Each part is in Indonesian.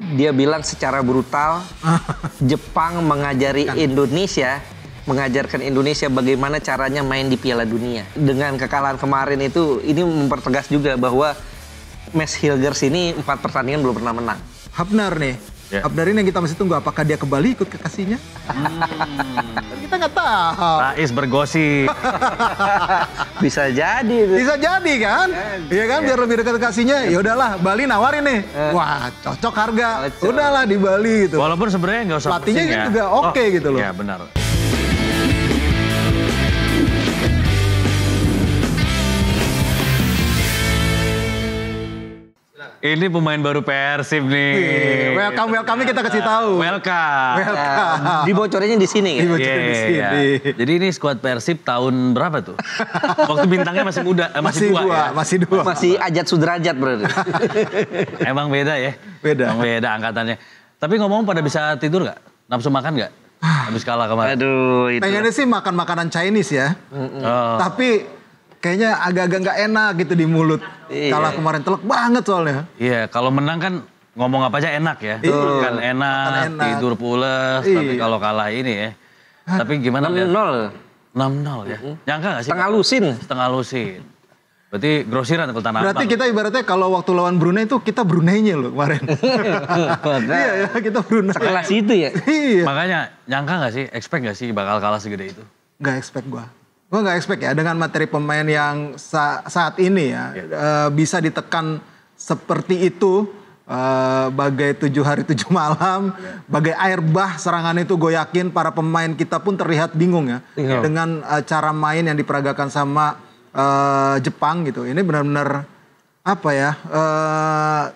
Dia bilang secara brutal Jepang mengajarkan Indonesia bagaimana caranya main di Piala Dunia. Dengan kekalahan kemarin itu, ini mempertegas juga bahwa Mads Hilgers ini 4 pertandingan belum pernah menang. Hafnar nih. Ya. Hafnar ini yang kita masih tunggu, apakah dia kembali ikut kekasihnya? Kita nggak tahu. Rais bergosip. Bisa jadi. Bisa jadi kan? Iya kan, biar lebih dekat kekasihnya. Ya udahlah, Bali nawarin nih. Wah, cocok harga. Cocok. Udahlah di Bali gitu. Walaupun sebenarnya nggak usah Pelatihnya pusing ya. juga oke gitu loh. Iya benar. Ini pemain baru Persib nih. Welcome-nya kita kasih tahu. Welcome. Dibocorinnya di sini kan? Dibocorin di sini. Jadi ini skuad Persib tahun berapa tuh? Waktu bintangnya masih muda, masih dua ya? Masih dua. Masih Ajat Sudrajat berarti. Emang beda ya? Beda. Emang beda angkatannya. Tapi ngomong pada bisa tidur nggak? Nafsu makan nggak? Habis kalah kemarin. Aduh, itu. Pengennya sih makan makanan Chinese ya. Oh. Tapi kayaknya agak-agak nggak enak gitu di mulut. Iya. Kalah kemarin telek banget soalnya. Iya, kalau menang kan ngomong apa aja enak ya. Makan enak, enak. tidur pules. Iya. Tapi kalau kalah ini ya. Tapi gimana lihat? 6-0. 6-0 ya. Nyangka nggak sih? Setengah lusin. Setengah lusin. Berarti grosiran kalau tanah Berarti abang. kita ibaratnya kalau waktu lawan Brunei itu kita Brunei-nya loh kemarin. Iya ya, kita Brunei. Sekelas itu ya? Iya. Makanya nyangka nggak sih, expect nggak sih bakal kalah segede itu? Nggak expect gua. Gua nggak expect ya dengan materi pemain yang saat ini ya bisa ditekan seperti itu. Bagai 7 hari 7 malam, bagai air bah serangan itu, gue yakin para pemain kita pun terlihat bingung ya dengan cara main yang diperagakan sama Jepang gitu. Ini benar-benar apa ya,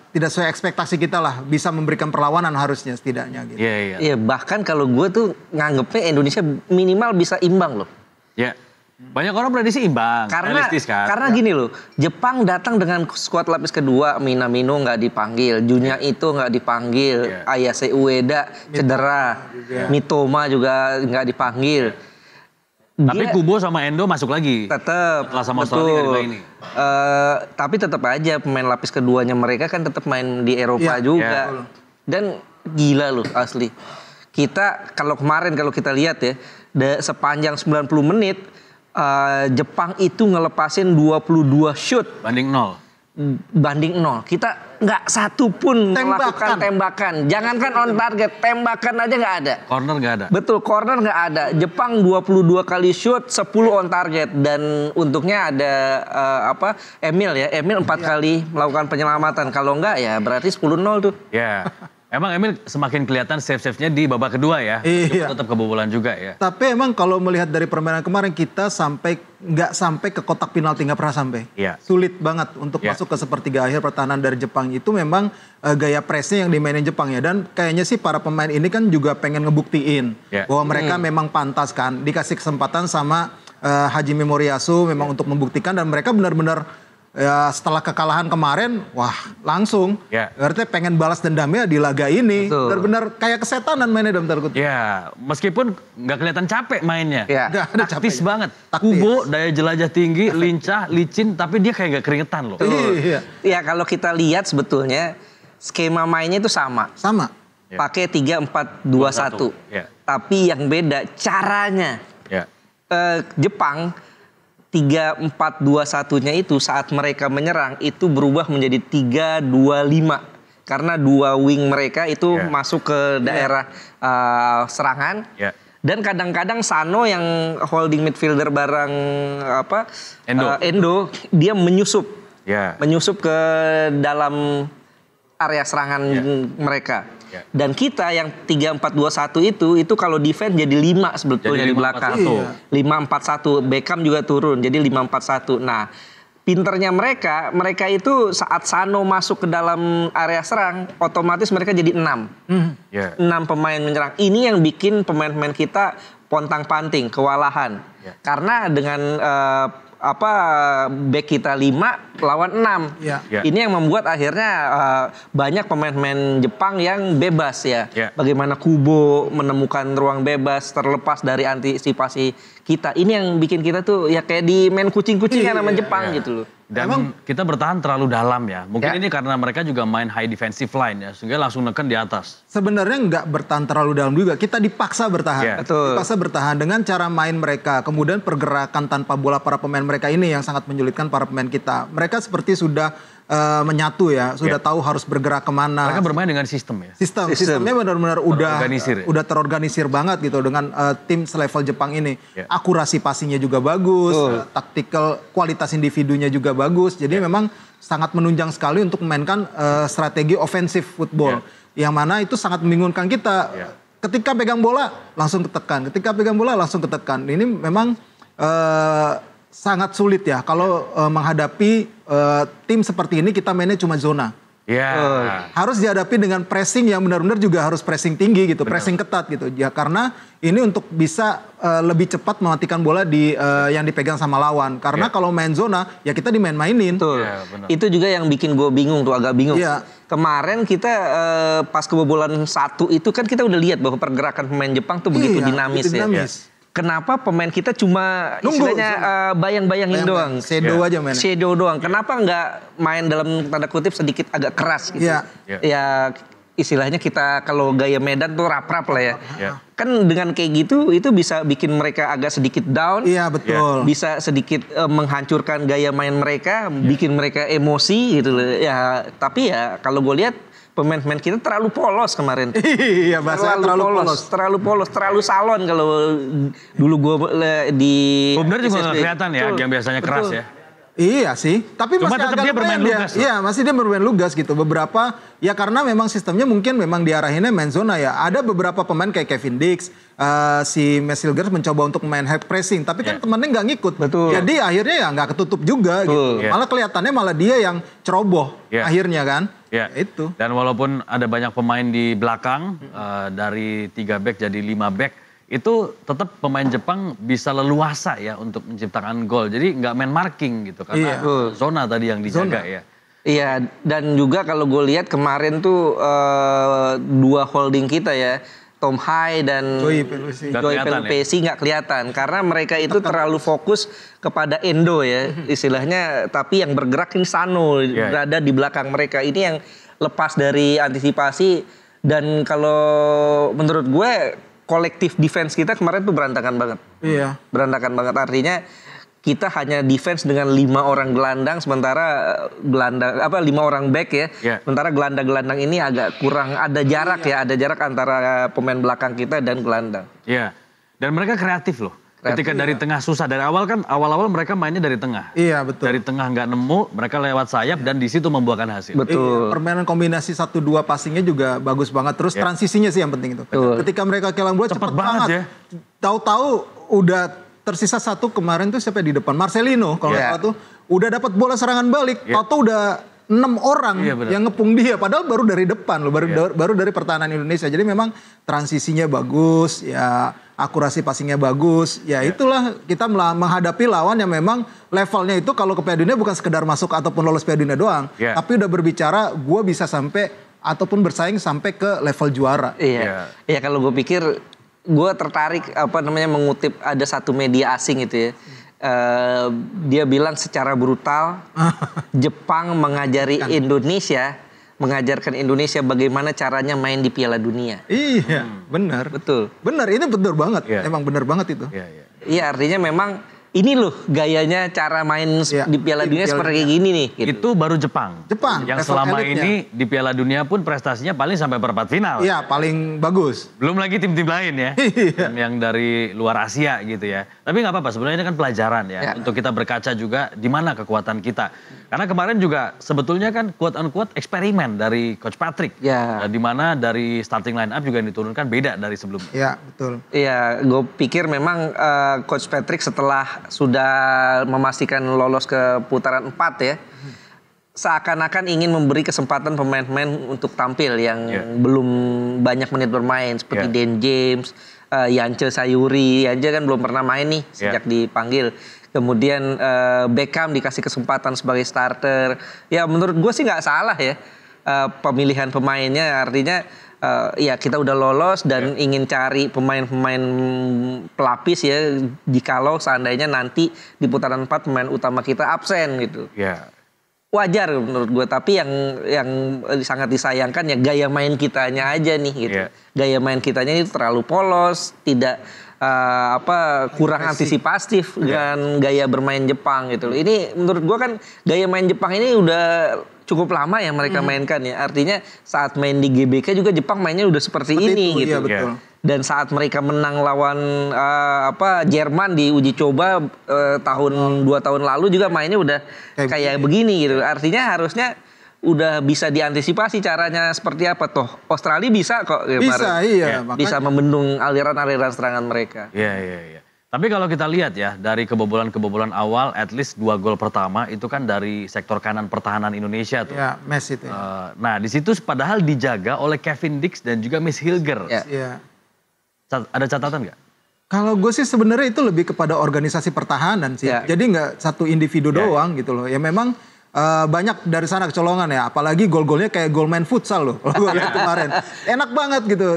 tidak sesuai ekspektasi kita lah, bisa memberikan perlawanan harusnya setidaknya gitu. Iya, iya. Iya, bahkan kalau gue tuh nganggepnya Indonesia minimal bisa imbang loh. Ya. Banyak orang prediksi imbang, realistis kan? Karena gini loh, Jepang datang dengan skuad lapis kedua, Minamino nggak dipanggil, Junya Ito nggak dipanggil, Ayase Ueda cedera, Mitoma juga nggak dipanggil. Tapi Kubo sama Endo masuk lagi. Tetap, Setelah sama Australia nggak dimainin. tapi tetap aja pemain lapis keduanya mereka kan tetap main di Eropa juga. Dan gila loh asli. Kita kalau kemarin kalau kita lihat ya, sepanjang 90 menit Jepang itu ngelepasin 22 shoot. Banding 0. Kita nggak satu pun melakukan tembakan. Jangankan on target, tembakan aja nggak ada. Corner nggak ada. Betul, corner nggak ada. Jepang 22 kali shoot, 10 on target. Dan untungnya ada Emil ya. Emil 4 kali melakukan penyelamatan. Kalau nggak ya berarti 10-0 tuh. Ya. Emang Emil semakin kelihatan save-save-nya di babak kedua ya. Iya. Tetap kebobolan juga ya. Tapi emang kalau melihat dari permainan kemarin kita nggak sampai ke kotak penalti, nggak pernah sampai. Iya. Sulit banget untuk masuk ke sepertiga akhir pertahanan dari Jepang. Itu memang gaya pressnya yang dimainin Jepang ya. Dan kayaknya sih para pemain ini kan juga pengen ngebuktiin bahwa mereka memang pantas kan. Dikasih kesempatan sama Hajime Moriyasu memang untuk membuktikan, dan mereka benar-benar ya setelah kekalahan kemarin, wah langsung. Berarti pengen balas dendamnya di laga ini. Benar-benar kayak kesetanan mainnya dalam tanda kutip. Ya, meskipun nggak kelihatan capek mainnya. Nggak ada Taktis capeknya. banget. Taktis. Kubo, daya jelajah tinggi, lincah, licin, tapi dia kayak nggak keringetan loh. Iya. Ya kalau kita lihat sebetulnya skema mainnya itu sama. Sama. Pakai 3-4-2-1. Tapi yang beda caranya. Jepang 3-4-2-1-nya itu saat mereka menyerang itu berubah menjadi 3-2-5. Karena 2 wing mereka itu masuk ke daerah serangan. Dan kadang-kadang Sano yang holding midfielder bareng Endo, dia menyusup. Menyusup ke dalam area serangan mereka. Dan kita yang 3-4-2-1 itu kalau defense jadi 5 sebetulnya di belakang. 5-4-1. Beckham juga turun jadi 5-4-1. Nah, pinternya mereka itu saat Sano masuk ke dalam area serang, otomatis mereka jadi 6. 6 pemain menyerang. Ini yang bikin pemain-pemain kita pontang-panting, kewalahan. Karena dengan back kita 5 lawan 6. Ini yang membuat akhirnya banyak pemain-pemain Jepang yang bebas ya. Bagaimana Kubo menemukan ruang bebas terlepas dari antisipasi kita. Ini yang bikin kita tuh ya kayak di main kucing-kucingan sama Jepang gitu loh. Dan kita bertahan terlalu dalam ya. Mungkin ini karena mereka juga main high defensive line ya. Sehingga langsung neken di atas. Sebenarnya nggak bertahan terlalu dalam juga. Kita dipaksa bertahan. Dipaksa bertahan dengan cara main mereka. Kemudian pergerakan tanpa bola para pemain mereka ini yang sangat menyulitkan para pemain kita. Mereka seperti sudah menyatu ya. Sudah tahu harus bergerak kemana. Mereka bermain dengan sistem ya. Sistemnya benar-benar udah terorganisir banget gitu dengan tim selevel Jepang ini. Akurasi passingnya juga bagus, taktikal kualitas individunya juga bagus. Jadi memang sangat menunjang sekali untuk memainkan strategi offensive football. Yang mana itu sangat membingungkan kita. Ketika pegang bola langsung ketekan, ketika pegang bola langsung ketekan. Ini memang sangat sulit ya kalau menghadapi tim seperti ini kita mainnya cuma zona. Harus dihadapi dengan pressing yang benar-benar juga harus pressing tinggi gitu, pressing ketat gitu. Ya karena ini untuk bisa lebih cepat mematikan bola yang dipegang sama lawan. Karena kalau main zona ya kita dimain-mainin. Itu juga yang bikin gue bingung tuh, agak bingung. Kemarin kita pas kebobolan 1 itu kan kita udah lihat bahwa pergerakan pemain Jepang tuh begitu dinamis ya. Kenapa pemain kita cuma istilahnya bayang-bayangin doang. Shadow aja mainnya. Shadow doang. Kenapa nggak main dalam tanda kutip sedikit agak keras gitu. Ya istilahnya kita kalau gaya Medan tuh rap-rap lah ya. Kan dengan kayak gitu itu bisa bikin mereka agak sedikit down. Iya betul. Bisa sedikit menghancurkan gaya main mereka, bikin mereka emosi gitu loh. Ya tapi ya kalau gue lihat pemain-pemain kita terlalu polos kemarin. Iya, bahasanya terlalu polos. Terlalu salon kalau dulu gue di benar juga nggak kelihatan ya, yang biasanya keras ya. Iya sih, tapi cuma masih tetap dia bermain lugas. Iya, masih dia bermain lugas gitu. Beberapa ya karena memang sistemnya mungkin memang diarahinnya main zona ya. Ada beberapa pemain kayak Kevin Dix, si Mesilgers mencoba untuk main high pressing, tapi kan temannya nggak ngikut. Jadi akhirnya ya nggak ketutup juga gitu. Malah kelihatannya malah dia yang ceroboh akhirnya kan. Itu. Dan walaupun ada banyak pemain di belakang dari 3 back jadi 5 back, itu tetap pemain Jepang bisa leluasa ya untuk menciptakan gol. Jadi nggak main marking gitu karena zona tadi yang dijaga ya. Iya, dan juga kalau gue lihat kemarin tuh 2 holding kita ya, Tom Hai dan Joy Pelupesi nggak kelihatan karena mereka itu terlalu fokus kepada Endo ya istilahnya. Tapi yang bergerak ini Sano berada di belakang mereka, ini yang lepas dari antisipasi. Dan kalau menurut gue kolektif defense kita kemarin tuh berantakan banget. Berantakan banget, artinya kita hanya defense dengan 5 orang gelandang, sementara 5 orang back ya. Sementara gelandang-gelandang ini agak kurang, ada jarak ada jarak antara pemain belakang kita dan gelandang. Dan mereka kreatif loh. Ketika dari tengah susah, dari awal mereka mainnya dari tengah. Iya betul. Dari tengah nggak nemu, mereka lewat sayap dan di situ membuahkan hasil. Betul. Permainan kombinasi 1-2 passingnya juga bagus banget. Terus transisinya sih yang penting itu. Ketika mereka kehilangan bola cepat banget ya. Tahu-tahu udah tersisa 1 kemarin tuh siapa di depan, Marcelino kalau nggak salah tuh udah dapat bola serangan balik. Tahu-tahu udah 6 orang yang ngepung dia, padahal baru dari depan loh, baru dari pertahanan Indonesia. Jadi memang transisinya bagus, ya akurasi passingnya bagus. Ya itulah kita menghadapi lawan yang memang levelnya itu kalau ke Piala Dunia bukan sekedar masuk ataupun lolos Piala Dunia doang, tapi udah berbicara gue bisa sampai ataupun bersaing sampai ke level juara. Iya kalau gue pikir gue tertarik mengutip ada satu media asing itu ya. Dia bilang secara brutal Jepang mengajarkan Indonesia bagaimana caranya main di Piala Dunia. Iya, benar. Betul. Benar, ini benar banget. Emang benar banget itu. Iya, artinya memang ini loh gayanya cara main di Piala Dunia seperti gini nih. Gitu. Itu baru Jepang. Yang selama ini di Piala Dunia pun prestasinya paling sampai perempat final. Iya, paling bagus. Belum lagi tim-tim lain ya. Tim yang dari luar Asia gitu ya. Tapi nggak apa-apa, sebenarnya ini kan pelajaran ya. Untuk kita berkaca juga di mana kekuatan kita. Karena kemarin juga sebetulnya kan quote-unquote eksperimen dari Coach Patrick. Di mana dari starting line up juga yang diturunkan beda dari sebelumnya. Iya, betul. Iya, gue pikir memang Coach Patrick setelah sudah memastikan lolos ke putaran 4 ya, seakan-akan ingin memberi kesempatan pemain-pemain untuk tampil yang belum banyak menit bermain seperti Dan James, Yance Sayuri. Yance kan belum pernah main nih sejak dipanggil. Kemudian Beckham dikasih kesempatan sebagai starter. Ya menurut gue sih nggak salah ya pemilihan pemainnya, artinya ya kita udah lolos dan ingin cari pemain-pemain pelapis ya, jikalau seandainya nanti di putaran 4 pemain utama kita absen gitu. Wajar menurut gue, tapi yang sangat disayangkan ya gaya main kitanya aja nih gitu. Gaya main kitanya itu terlalu polos, tidak kurang antisipatif dengan gaya bermain Jepang gitu. Ini menurut gue kan gaya main Jepang ini udah cukup lama ya mereka mainkan ya. Artinya saat main di GBK juga Jepang mainnya udah seperti ini itu, gitu. iya, betul. Dan saat mereka menang lawan Jerman di uji coba 2 tahun lalu juga mainnya udah kayak begini gitu. Artinya harusnya udah bisa diantisipasi caranya seperti apa toh. Australia bisa kok bisa, iya. Bisa membendung aliran-aliran serangan mereka. Iya. Tapi kalau kita lihat ya, dari kebobolan awal, at least 2 gol pertama itu kan dari sektor kanan pertahanan Indonesia tuh. Ya, Mes itu. Nah, di situ padahal dijaga oleh Kevin Dix dan juga Miss Hilger. Iya. Ada catatan nggak? Kalau gue sih sebenarnya itu lebih kepada organisasi pertahanan sih. Jadi nggak satu individu doang gitu loh. Ya memang banyak dari sana kecolongan ya, apalagi gol-golnya kayak gol main futsal loh kalau gue lihat kemarin. Enak banget gitu,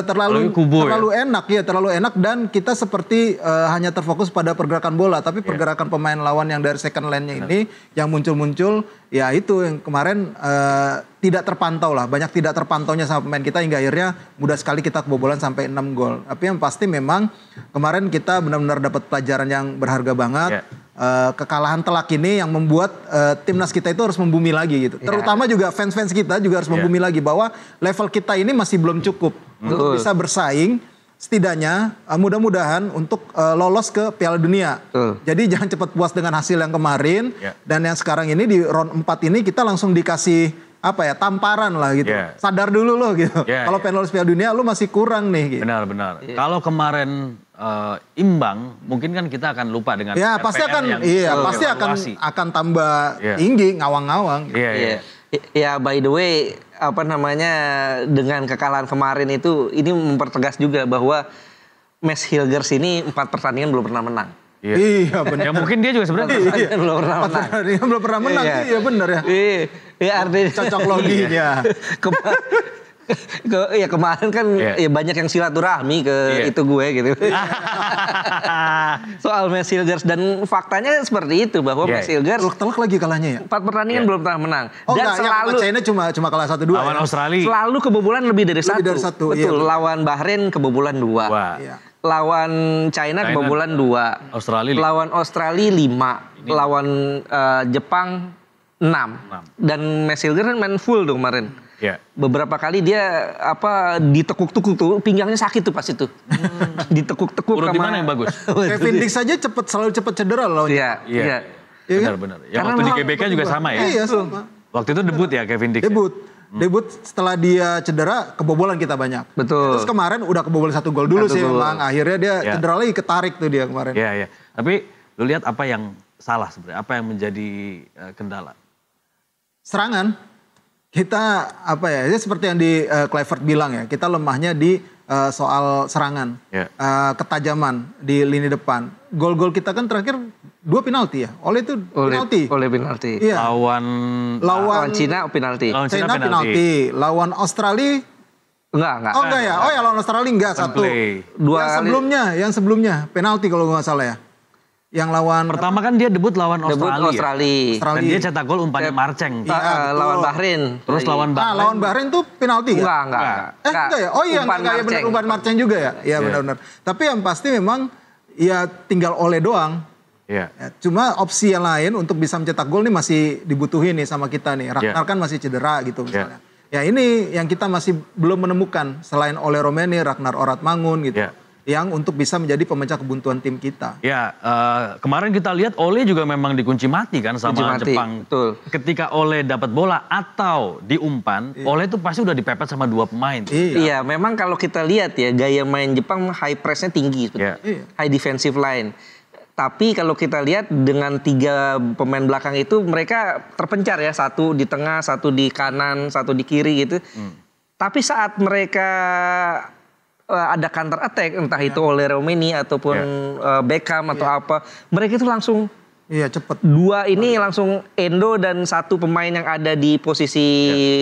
terlalu enak dan kita seperti hanya terfokus pada pergerakan bola, tapi pergerakan pemain lawan yang dari second line-nya ini yang muncul-muncul ya itu yang kemarin tidak terpantau lah, banyak tidak terpantaunya sama pemain kita hingga akhirnya mudah sekali kita kebobolan sampai 6 gol. Tapi yang pasti memang kemarin kita benar-benar dapat pelajaran yang berharga banget. Kekalahan telak ini yang membuat timnas kita itu harus membumi lagi gitu. Terutama juga fans-fans kita juga harus membumi lagi bahwa level kita ini masih belum cukup untuk bisa bersaing. Setidaknya mudah-mudahan untuk lolos ke Piala Dunia. Jadi jangan cepat puas dengan hasil yang kemarin dan yang sekarang ini di round 4 ini kita langsung dikasih tamparan lah gitu. Sadar dulu loh gitu. Kalau pengen lolos Piala Dunia lu masih kurang nih gitu. Benar. Kalau kemarin imbang, mungkin kan kita akan lupa dengan pasti akan tambah tinggi ngawang-ngawang. Ya by the way, dengan kekalahan kemarin itu ini mempertegas juga bahwa Mes Hilgers ini 4 pertandingan belum pernah menang. Iya benar. Ya mungkin dia juga sebenarnya belum pernah menang. Belum pernah menang. Iya benar ya. Iya artinya cocok loginya. Kemarin kan banyak yang silaturahmi ke itu gue gitu. Soal Mes Hilgers dan faktanya seperti itu bahwa Mes Hilgers telak lagi kalahnya ya. 4 pertandingan belum pernah menang. Dan selalu China cuma kalah 1-2. Lawan Australia. Selalu kebobolan lebih dari 1. Betul. Lawan Bahrain kebobolan 2. Lawan China kebobolan 2. Lawan Australia 5. Lawan Jepang 6. Dan Mes Hilgers main full tuh kemarin. Beberapa kali dia ditekuk-tekuk tuh, pinggangnya sakit tuh pas itu. Ditekuk-tekuk sama. Di mana yang bagus? Kevin Dix saja selalu cepat cedera loh. Iya. Benar. Ya waktu di GBK juga sama ya. Iya sama. Waktu itu debut ya Kevin Dix. Debut setelah dia cedera kebobolan kita banyak. Betul. Terus kemarin udah kebobolan 1 gol dulu sih memang. Akhirnya dia cedera lagi, ketarik tuh dia kemarin. Iya. Tapi lu lihat apa yang salah sebenarnya? Apa yang menjadi kendala? Serangan. Kita seperti yang di Kluivert bilang ya, kita lemahnya di soal serangan, ketajaman di lini depan. Gol-gol kita kan terakhir 2 penalti ya, oleh penalti. Iya. Lawan Cina penalti. China penalti. Lawan Australia enggak. Oh enggak ya, lawan Australia enggak 1. Yang sebelumnya penalti kalau nggak salah ya. Yang lawan pertama kan dia debut lawan Australia. Dan dia cetak gol umpannya Marceng. Lawan Bahrain. Terus lawan Bahrain. Lawan Bahrain tuh penalti ya? Enggak. Enggak ya? Oh iya, enggak ya, benar umpan Marceng juga ya? Iya benar. Tapi yang pasti memang ya tinggal oleh doang. Iya. Cuma opsi yang lain untuk bisa mencetak gol nih masih dibutuhin nih sama kita nih. Ragnar kan masih cedera gitu misalnya. Ya ini yang kita masih belum menemukan selain Ole Romeni, Ragnar Oratmangun gitu. Yang untuk bisa menjadi pemecah kebuntuan tim kita. Ya, kemarin kita lihat Ole juga memang dikunci mati kan sama Jepang. Betul. Ketika Ole dapat bola atau diumpan, Ole itu pasti udah dipepet sama 2 pemain. Iya, memang kalau kita lihat ya gaya main Jepang high pressnya tinggi, high defensive line. Tapi kalau kita lihat dengan 3 pemain belakang itu mereka terpencar ya, 1 di tengah, 1 di kanan, 1 di kiri gitu. Tapi saat mereka ada counter attack entah itu oleh Romeni ataupun Beckham atau apa, mereka itu langsung Iya cepet. Dua ini langsung Endo dan satu pemain yang ada di posisi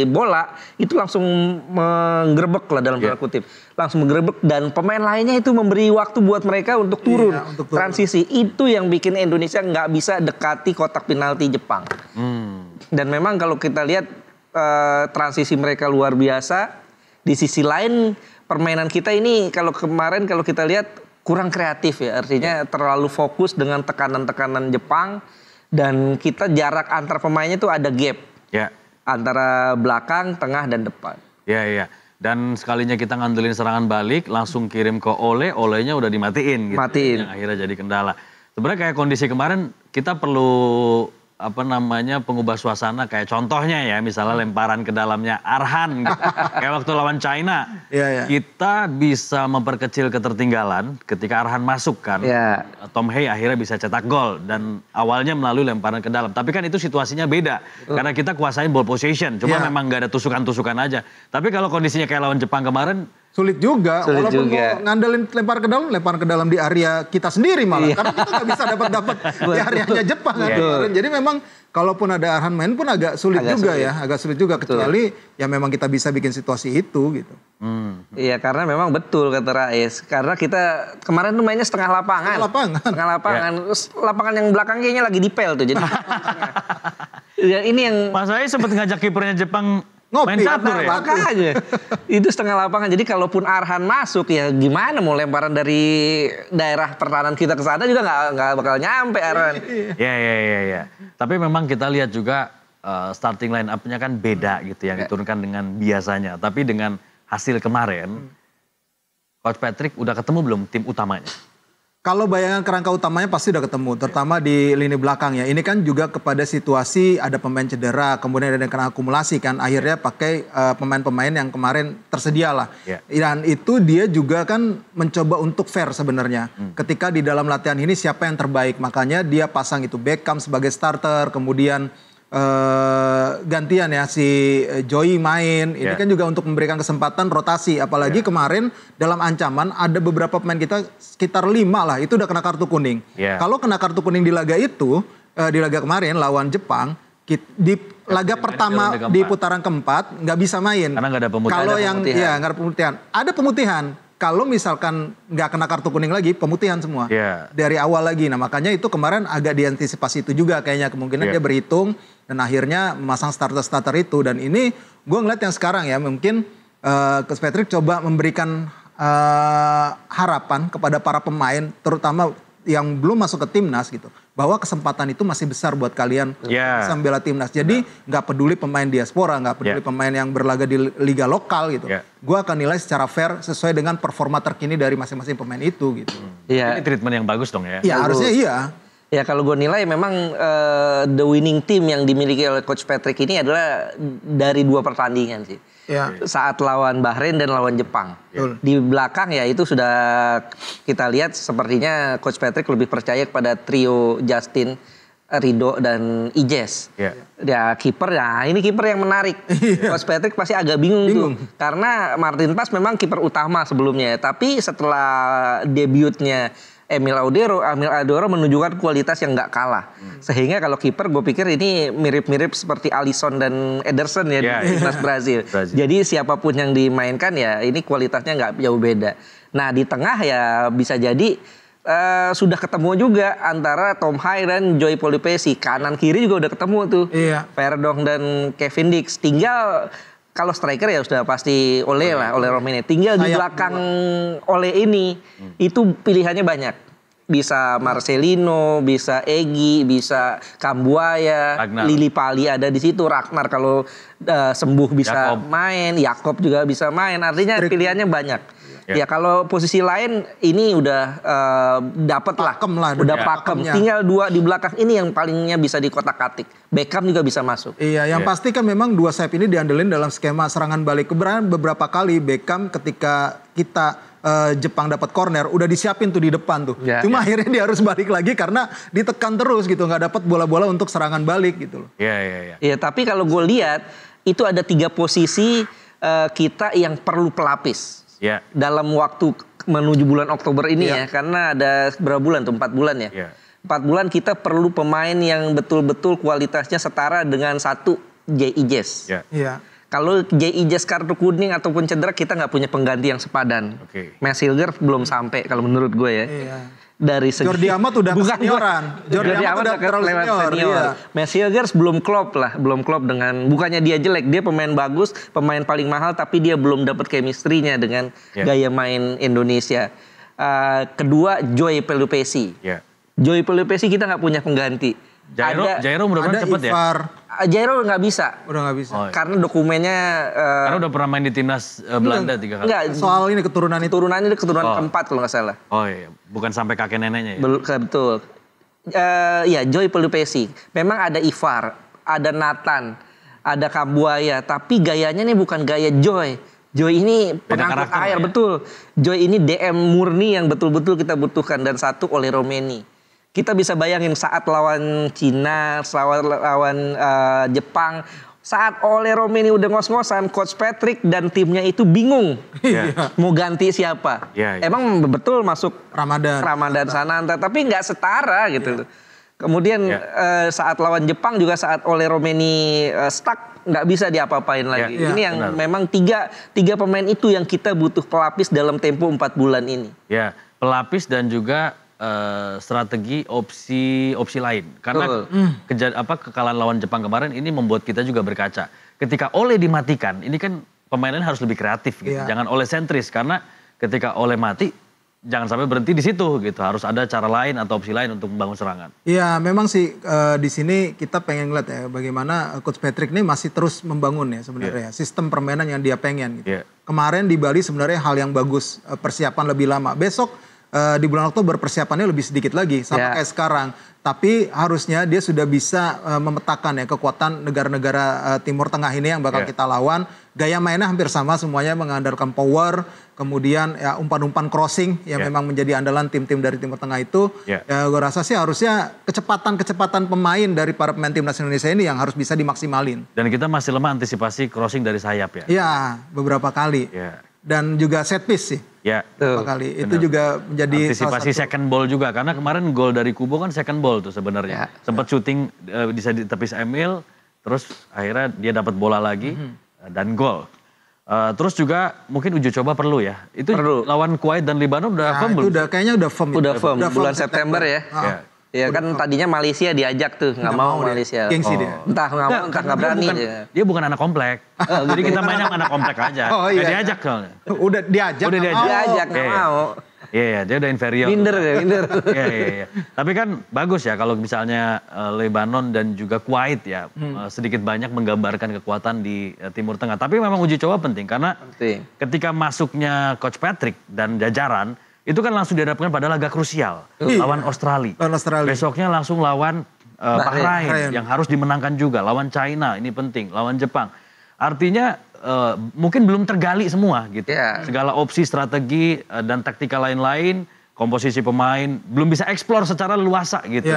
bola itu langsung menggerebek lah dalam tanda kutip. Langsung menggerebek dan pemain lainnya itu memberi waktu buat mereka untuk turun. Transisi itu yang bikin Indonesia nggak bisa dekati kotak penalti Jepang. Dan memang kalau kita lihat transisi mereka luar biasa. Di sisi lain permainan kita ini kalau kemarin kalau kita lihat kurang kreatif ya, artinya terlalu fokus dengan tekanan-tekanan Jepang dan kita jarak antar pemainnya itu ada gap antara belakang, tengah dan depan. Iya. Dan sekalinya kita ngandelin serangan balik, langsung kirim ke Olehnya udah dimatiin gitu. Yang akhirnya jadi kendala. Sebenarnya kayak kondisi kemarin kita perlu pengubah suasana kayak contohnya ya misalnya lemparan ke dalamnya Arhan gitu. Kayak waktu lawan China kita bisa memperkecil ketertinggalan ketika Arhan masuk kan Tom Hei akhirnya bisa cetak gol dan awalnya melalui lemparan ke dalam tapi kan itu situasinya beda karena kita kuasain ball possession cuma memang gak ada tusukan-tusukan aja tapi kalau kondisinya kayak lawan Jepang kemarin sulit juga, walaupun mau ngandelin lempar ke dalam di area kita sendiri malah. Karena kita nggak bisa dapat di areanya Jepang kan. Jadi memang kalaupun ada Arhan main pun agak sulit juga kecuali ya memang kita bisa bikin situasi itu gitu. Iya karena memang betul kata Rais. Karena kita kemarin tuh mainnya setengah lapangan. Lapangan yang belakang kayaknya lagi dipel tuh. Jadi ya, ini yang Mas Ais sempat ngajak kipernya Jepang main catur ya? Makanya. Itu setengah lapangan. Jadi kalaupun Arhan masuk ya gimana mau lemparan dari daerah pertahanan kita ke sana juga nggak bakal nyampe Arhan. Iya. Tapi memang kita lihat juga starting line up-nya kan beda gitu yang diturunkan dengan biasanya. Tapi dengan hasil kemarin, Coach Patrick udah ketemu belum tim utamanya? Kalau bayangan kerangka utamanya pasti udah ketemu, terutama di lini belakang ya. Ini kan juga kepada situasi ada pemain cedera, kemudian ada yang kena akumulasi kan. Akhirnya pakai pemain-pemain yang kemarin tersedia lah. Dan itu dia juga kan mencoba untuk fair sebenarnya. Ketika di dalam latihan ini siapa yang terbaik. Makanya dia pasang itu Beckham sebagai starter, kemudian gantian ya si Joey main. Ini kan juga untuk memberikan kesempatan rotasi. Apalagi kemarin dalam ancaman ada beberapa pemain kita sekitar 5 lah itu udah kena kartu kuning. Kalau kena kartu kuning di laga itu, di laga kemarin lawan Jepang, di laga pertama di putaran keempat nggak bisa main. Karena nggak ada pemutihan. Kalau yang nggak ada pemutihan, ada pemutihan. Kalau misalkan nggak kena kartu kuning lagi, pemutihan semua dari awal lagi. Nah makanya itu kemarin agak diantisipasi itu juga kayaknya kemungkinan dia berhitung dan akhirnya memasang starter itu. Dan ini gue ngeliat yang sekarang ya mungkin Coach Patrick coba memberikan harapan kepada para pemain terutama yang belum masuk ke timnas gitu. Bahwa kesempatan itu masih besar buat kalian bisa membela timnas. Jadi nggak peduli pemain diaspora, nggak peduli pemain yang berlaga di liga lokal gitu. Gue akan nilai secara fair sesuai dengan performa terkini dari masing-masing pemain itu gitu. Ini treatment yang bagus dong ya? Ya harusnya iya. Ya kalau gue nilai memang the winning team yang dimiliki oleh Coach Patrick ini adalah dari 2 pertandingan sih. Saat lawan Bahrain dan lawan Jepang. Di belakang ya itu sudah kita lihat sepertinya Coach Patrick lebih percaya kepada trio Justin, Rido dan Ijes. Ya kiper ya ini kiper yang menarik. Coach Patrick pasti agak bingung tuh. Karena Martin Paes memang kiper utama sebelumnya. Tapi setelah debutnya Emil Audero menunjukkan kualitas yang nggak kalah. Sehingga kalau kiper gue pikir ini mirip-mirip seperti Alisson dan Ederson ya di timnas Brazil. Jadi siapapun yang dimainkan ya ini kualitasnya nggak jauh beda. Nah di tengah ya bisa jadi sudah ketemu juga antara Tom Hei dan Joey Polipesi. Kanan kiri juga udah ketemu tuh. Verdonk dan Kevin Dix. Tinggal kalau striker ya sudah pasti Ole Romine. Tinggal di belakang Ole ini itu pilihannya banyak. Bisa Marcelino, bisa Egy, bisa Kambuaya, Lili Pali ada di situ, Ragnar kalau sembuh bisa main, Jakob juga bisa main. Artinya pilihannya banyak. Ya kalau posisi lain ini udah dapat lah, udah pakem. Tinggal 2 di belakang ini yang palingnya bisa dikotak-katik. Beckham juga bisa masuk. Iya, yang pasti kan memang 2 sayap ini diandelin dalam skema serangan balik. Beberapa kali Beckham ketika kita Jepang dapat corner udah disiapin tuh di depan tuh. Cuma akhirnya dia harus balik lagi karena ditekan terus gitu, nggak dapat bola-bola untuk serangan balik gitu loh. Iya, tapi kalau gue lihat itu ada 3 posisi kita yang perlu pelapis. Dalam waktu menuju bulan Oktober ini ya, karena ada berapa bulan tuh 4 bulan ya. 4 bulan kita perlu pemain yang betul-betul kualitasnya setara dengan satu J.I. Jazz. Iya. Kalau J.I. Jazz kartu kuning ataupun cedera, kita nggak punya pengganti yang sepadan. Max Hilger belum sampai kalau menurut gue ya. Iya. Dari segi Jordi Amat udah kesenioran. Jordi Amat udah terlalu senior. Iya. Max Hilger belum klop dengan, bukannya dia jelek, dia pemain bagus, pemain paling mahal, tapi dia belum dapat chemistry-nya dengan gaya main Indonesia. Kedua, Joy Pelupesi. Joy Pelupesi kita nggak punya pengganti. Jairo mudah-mudahan cepet ya. Jairo nggak bisa. Udah nggak bisa. Karena dokumennya. Karena udah pernah main di timnas Belanda 3 kali. Enggak, soal ini keturunannya keturunan keempat kalau nggak salah. Oh iya, bukan sampai kakek neneknya ya. Betul. Ya Joy Pelupesi. Memang ada Ivar, ada Nathan, ada Kabuaya, tapi gayanya nih bukan gaya Joy. Joy ini pengangkut air, betul. Joy ini DM murni yang betul-betul kita butuhkan, dan satu oleh Romeni. Kita bisa bayangin saat lawan Cina, lawan Jepang, saat oleh Romeni udah ngos-ngosan, Coach Patrick dan timnya itu bingung mau ganti siapa. Emang betul masuk Ramadan Sananta, tapi nggak setara gitu. Kemudian saat lawan Jepang juga, saat oleh Romeni stuck, nggak bisa diapa-apain lagi. Ini yang memang tiga pemain itu yang kita butuh pelapis dalam tempo 4 bulan ini. Ya, pelapis dan juga strategi opsi lain. Karena kekalahan lawan Jepang kemarin ini membuat kita juga berkaca. Ketika Ole dimatikan, ini kan pemainnya harus lebih kreatif gitu. Jangan Ole sentris, karena ketika Ole mati, jangan sampai berhenti di situ gitu. Harus ada cara lain atau opsi lain untuk membangun serangan. Iya, memang sih di sini kita pengen lihat ya bagaimana Coach Patrick ini masih terus membangun ya sebenarnya sistem permainan yang dia pengen gitu. Kemarin di Bali sebenarnya hal yang bagus, persiapan lebih lama. Besok di bulan Oktober persiapannya lebih sedikit lagi sama kayak sekarang. Tapi harusnya dia sudah bisa memetakan ya kekuatan negara-negara Timur Tengah ini yang bakal kita lawan. Gaya mainnya hampir sama, semuanya mengandalkan power, kemudian ya umpan-umpan crossing yang memang menjadi andalan tim-tim dari Timur Tengah itu. Ya gue rasa sih harusnya kecepatan pemain dari para pemain timnas Indonesia ini yang harus bisa dimaksimalin. Dan kita masih lemah antisipasi crossing dari sayap ya. Iya, beberapa kali. Dan juga set piece sih. Beberapa kali. Itu juga menjadi antisipasi second ball juga, karena kemarin gol dari Kubo kan second ball tuh sebenarnya. Sempat syuting bisa ditepis Emil, terus akhirnya dia dapat bola lagi dan gol. Terus juga mungkin uji coba perlu ya. Itu lawan Kuwait dan Lebanon udah firm belum? Kayaknya udah firm. Udah firm. Bulan September ya. Ya kan tadinya Malaysia diajak tuh, nggak mau Malaysia. Gengsi dia. Entah nggak mau, entah nggak berani. Dia bukan anak komplek. Jadi kita mainnya sama anak komplek aja. Nggak diajak soalnya. Udah diajak nggak mau. Iya, dia udah inferior. Minder. Iya. Tapi kan bagus ya kalau misalnya Lebanon dan juga Kuwait ya sedikit banyak menggambarkan kekuatan di Timur Tengah. Tapi memang uji coba penting karena ketika masuknya Coach Patrick dan jajaran, itu kan langsung dihadapkan pada laga krusial lawan Australia. Besoknya langsung lawan Bahrain yang harus dimenangkan juga, lawan China ini penting, lawan Jepang. Artinya mungkin belum tergali semua gitu. Segala opsi, strategi dan taktikal lain-lain, komposisi pemain belum bisa eksplor secara leluasa gitu.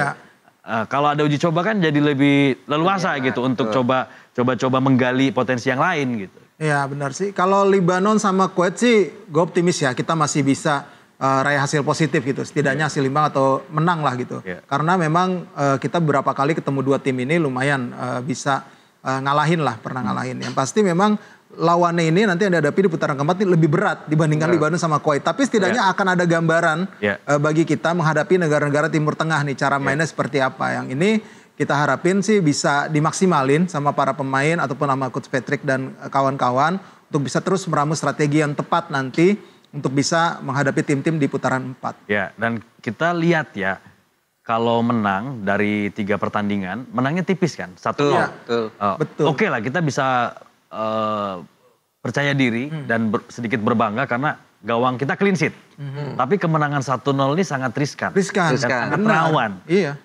Kalau ada uji coba kan jadi lebih leluasa gitu untuk coba menggali potensi yang lain gitu. Iya benar sih. Kalau Lebanon sama Kuwait sih gue optimis ya, kita masih bisa raih hasil positif gitu, setidaknya hasil imbang atau menang lah gitu. Karena memang kita beberapa kali ketemu dua tim ini lumayan bisa ngalahin lah, pernah ngalahin. Yang pasti memang lawannya ini nanti yang dihadapi di putaran keempat ini lebih berat dibandingkan Lebanon sama Kuwait. Tapi setidaknya akan ada gambaran bagi kita menghadapi negara-negara Timur Tengah nih, cara mainnya seperti apa. Yang ini kita harapin sih bisa dimaksimalin sama para pemain ataupun sama Coach Patrick dan kawan-kawan untuk bisa terus meramu strategi yang tepat nanti untuk bisa menghadapi tim-tim di putaran 4. Ya, dan kita lihat ya, kalau menang dari 3 pertandingan, menangnya tipis kan, 1-0. Betul. Oke lah, kita bisa percaya diri dan sedikit berbangga karena gawang kita clean sheet. Tapi kemenangan 1-0 ini sangat riskan. Dan sangat rawan. Iya.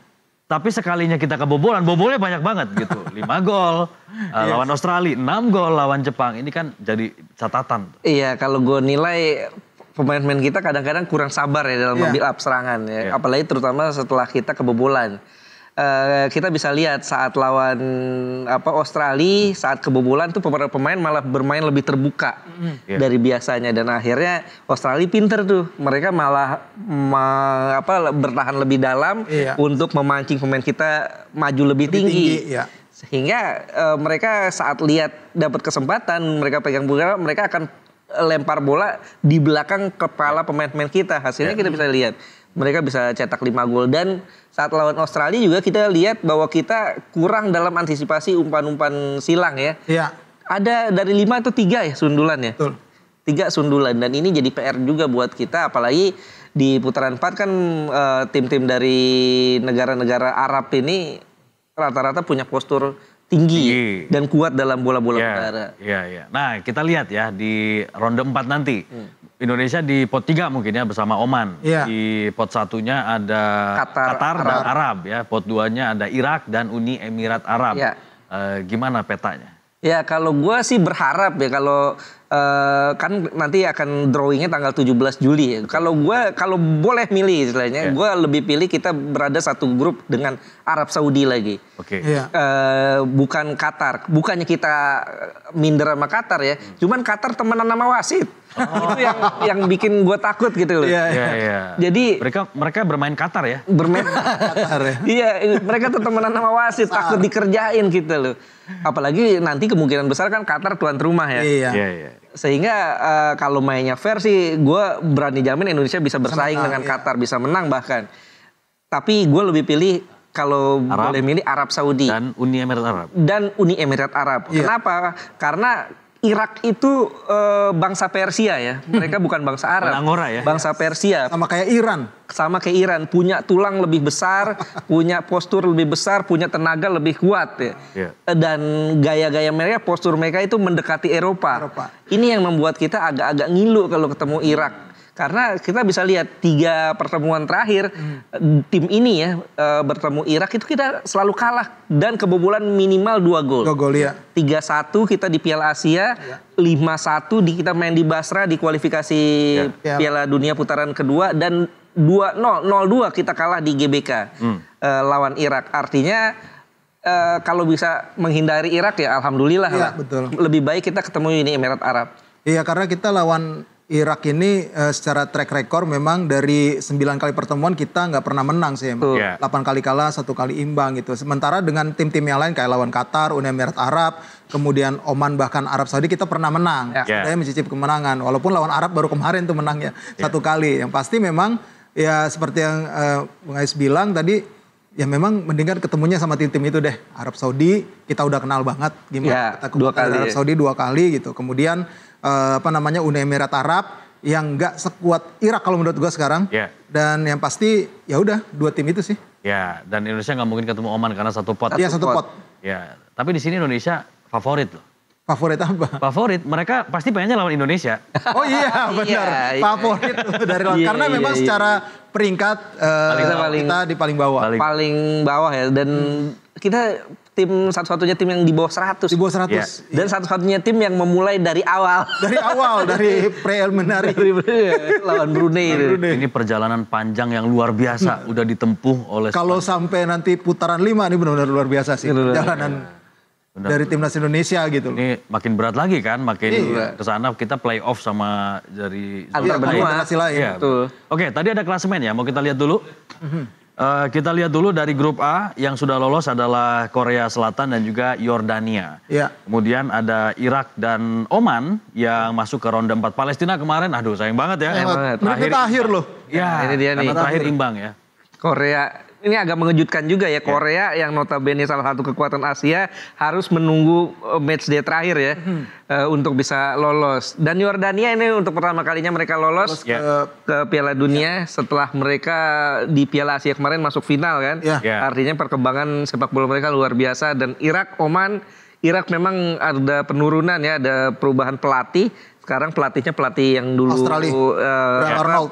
Tapi sekalinya kita kebobolan, bobolnya banyak banget gitu. 5 gol, lawan Australia, 6 gol lawan Jepang. Ini kan jadi catatan. Iya, kalau gue nilai pemain-pemain kita kadang-kadang kurang sabar ya dalam build up serangan ya. Apalagi terutama setelah kita kebobolan. kita bisa lihat saat lawan Australia, saat kebobolan tuh beberapa pemain malah bermain lebih terbuka dari biasanya, dan akhirnya Australia pinter tuh, mereka malah bertahan lebih dalam untuk memancing pemain kita maju lebih tinggi. Sehingga mereka saat lihat dapat kesempatan, mereka pegang bola, mereka akan lempar bola di belakang kepala pemain-pemain kita. Hasilnya kita bisa lihat mereka bisa cetak 5 gol. Dan saat lawan Australia juga kita lihat bahwa kita kurang dalam antisipasi umpan-umpan silang ya. Ada dari 5 itu 3 ya sundulan ya. 3 sundulan, dan ini jadi PR juga buat kita, apalagi di putaran 4 kan tim-tim dari negara-negara Arab ini rata-rata punya postur tinggi dan kuat dalam bola-bola udara. Nah, kita lihat ya di ronde 4 nanti. Indonesia di pot 3 mungkin ya bersama Oman. Di pot 1-nya ada Qatar dan Arab ya. Pot 2-nya ada Irak dan Uni Emirat Arab. Gimana petanya? Ya kalau gue sih berharap ya, kalau kan nanti akan drawingnya tanggal 17 Juli ya. Kalau boleh milih istilahnya, gue lebih pilih kita berada satu grup dengan Arab Saudi lagi. Bukan Qatar. Bukannya kita minder sama Qatar ya, cuman Qatar temenan sama wasit. Itu yang bikin gue takut gitu loh. Jadi mereka bermain Qatar ya. Bermain Qatar ya. Iya, mereka tuh temenan sama wasit, takut dikerjain gitu loh. Apalagi nanti kemungkinan besar kan Qatar tuan rumah ya. Sehingga kalau mainnya fair sih, gue berani jamin Indonesia bisa bersaing dengan Qatar, bisa menang bahkan. Tapi gue lebih pilih kalau boleh milih Arab Saudi dan Uni Emirat Arab. Kenapa? Karena Irak itu bangsa Persia ya. Mereka bukan bangsa Arab. Bangsa Persia. Sama kayak Iran. Punya tulang lebih besar, punya postur lebih besar, punya tenaga lebih kuat ya. Dan gaya-gaya mereka, postur mereka itu mendekati Eropa. Ini yang membuat kita agak-agak ngilu kalau ketemu Irak. Karena kita bisa lihat 3 pertemuan terakhir tim ini ya bertemu Irak itu kita selalu kalah dan kebobolan minimal 2 gol. 3-1 kita di Piala Asia, 5-1 kita main di Basra di kualifikasi Piala Dunia putaran kedua, dan 0-2 kita kalah di GBK lawan Irak. Artinya kalau bisa menghindari Irak ya alhamdulillah lah. Lebih baik kita ketemu Uni Emirat Arab. Iya, karena kita lawan Irak ini secara track record memang dari 9 kali pertemuan kita nggak pernah menang sih. 8 kali kalah, 1 kali imbang gitu. Sementara dengan tim-tim yang lain kayak lawan Qatar, Uni Emirat Arab, kemudian Oman, bahkan Arab Saudi kita pernah menang. Saya mencicip kemenangan. Walaupun lawan Arab baru kemarin tuh menangnya 1 kali. Yang pasti memang ya seperti yang Bung Ais bilang tadi, ya memang mendingan ketemunya sama tim-tim itu deh. Arab Saudi kita udah kenal banget gimana kita ke Arab Saudi 2 kali gitu. Kemudian Uni Emirat Arab yang nggak sekuat Irak kalau menurut gue sekarang. Dan yang pasti ya udah 2 tim itu sih. Dan Indonesia nggak mungkin ketemu Oman karena satu pot. Satu pot. Tapi di sini Indonesia favorit loh. Favorit apa? Favorit, mereka pasti pengennya lawan Indonesia. Oh iya benar, favorit dari lawan. Karena memang secara peringkat kita di paling bawah. Paling bawah ya, dan kita tim satu-satunya tim yang di bawah 100. Di bawah 100. Dan satu-satunya tim yang memulai dari awal. Dari preliminary. Lawan Brunei. Ini perjalanan panjang yang luar biasa udah ditempuh oleh. Kalau sampai nanti putaran 5 ini benar-benar luar biasa sih. Perjalanan dari timnas Indonesia gitu. Ini makin berat lagi kan, makin kesana kita play off sama dari antar benua lain. Oke, tadi ada klasemen ya, mau kita lihat dulu. Kita lihat dulu dari grup A yang sudah lolos adalah Korea Selatan dan juga Yordania. Kemudian ada Irak dan Oman yang masuk ke ronde 4. Palestina kemarin, aduh sayang banget ya. Terakhir loh. Ya, ini dia nih. Terakhir imbang ya. Korea. Ini agak mengejutkan juga ya, Korea yang notabene salah satu kekuatan Asia harus menunggu match day terakhir ya untuk bisa lolos. Dan Yordania ini untuk pertama kalinya mereka lolos ke Piala Dunia setelah mereka di Piala Asia kemarin masuk final kan. Artinya perkembangan sepak bola mereka luar biasa. Dan Irak, Oman, Irak memang ada penurunan ya, ada perubahan pelatih. Sekarang pelatihnya pelatih yang dulu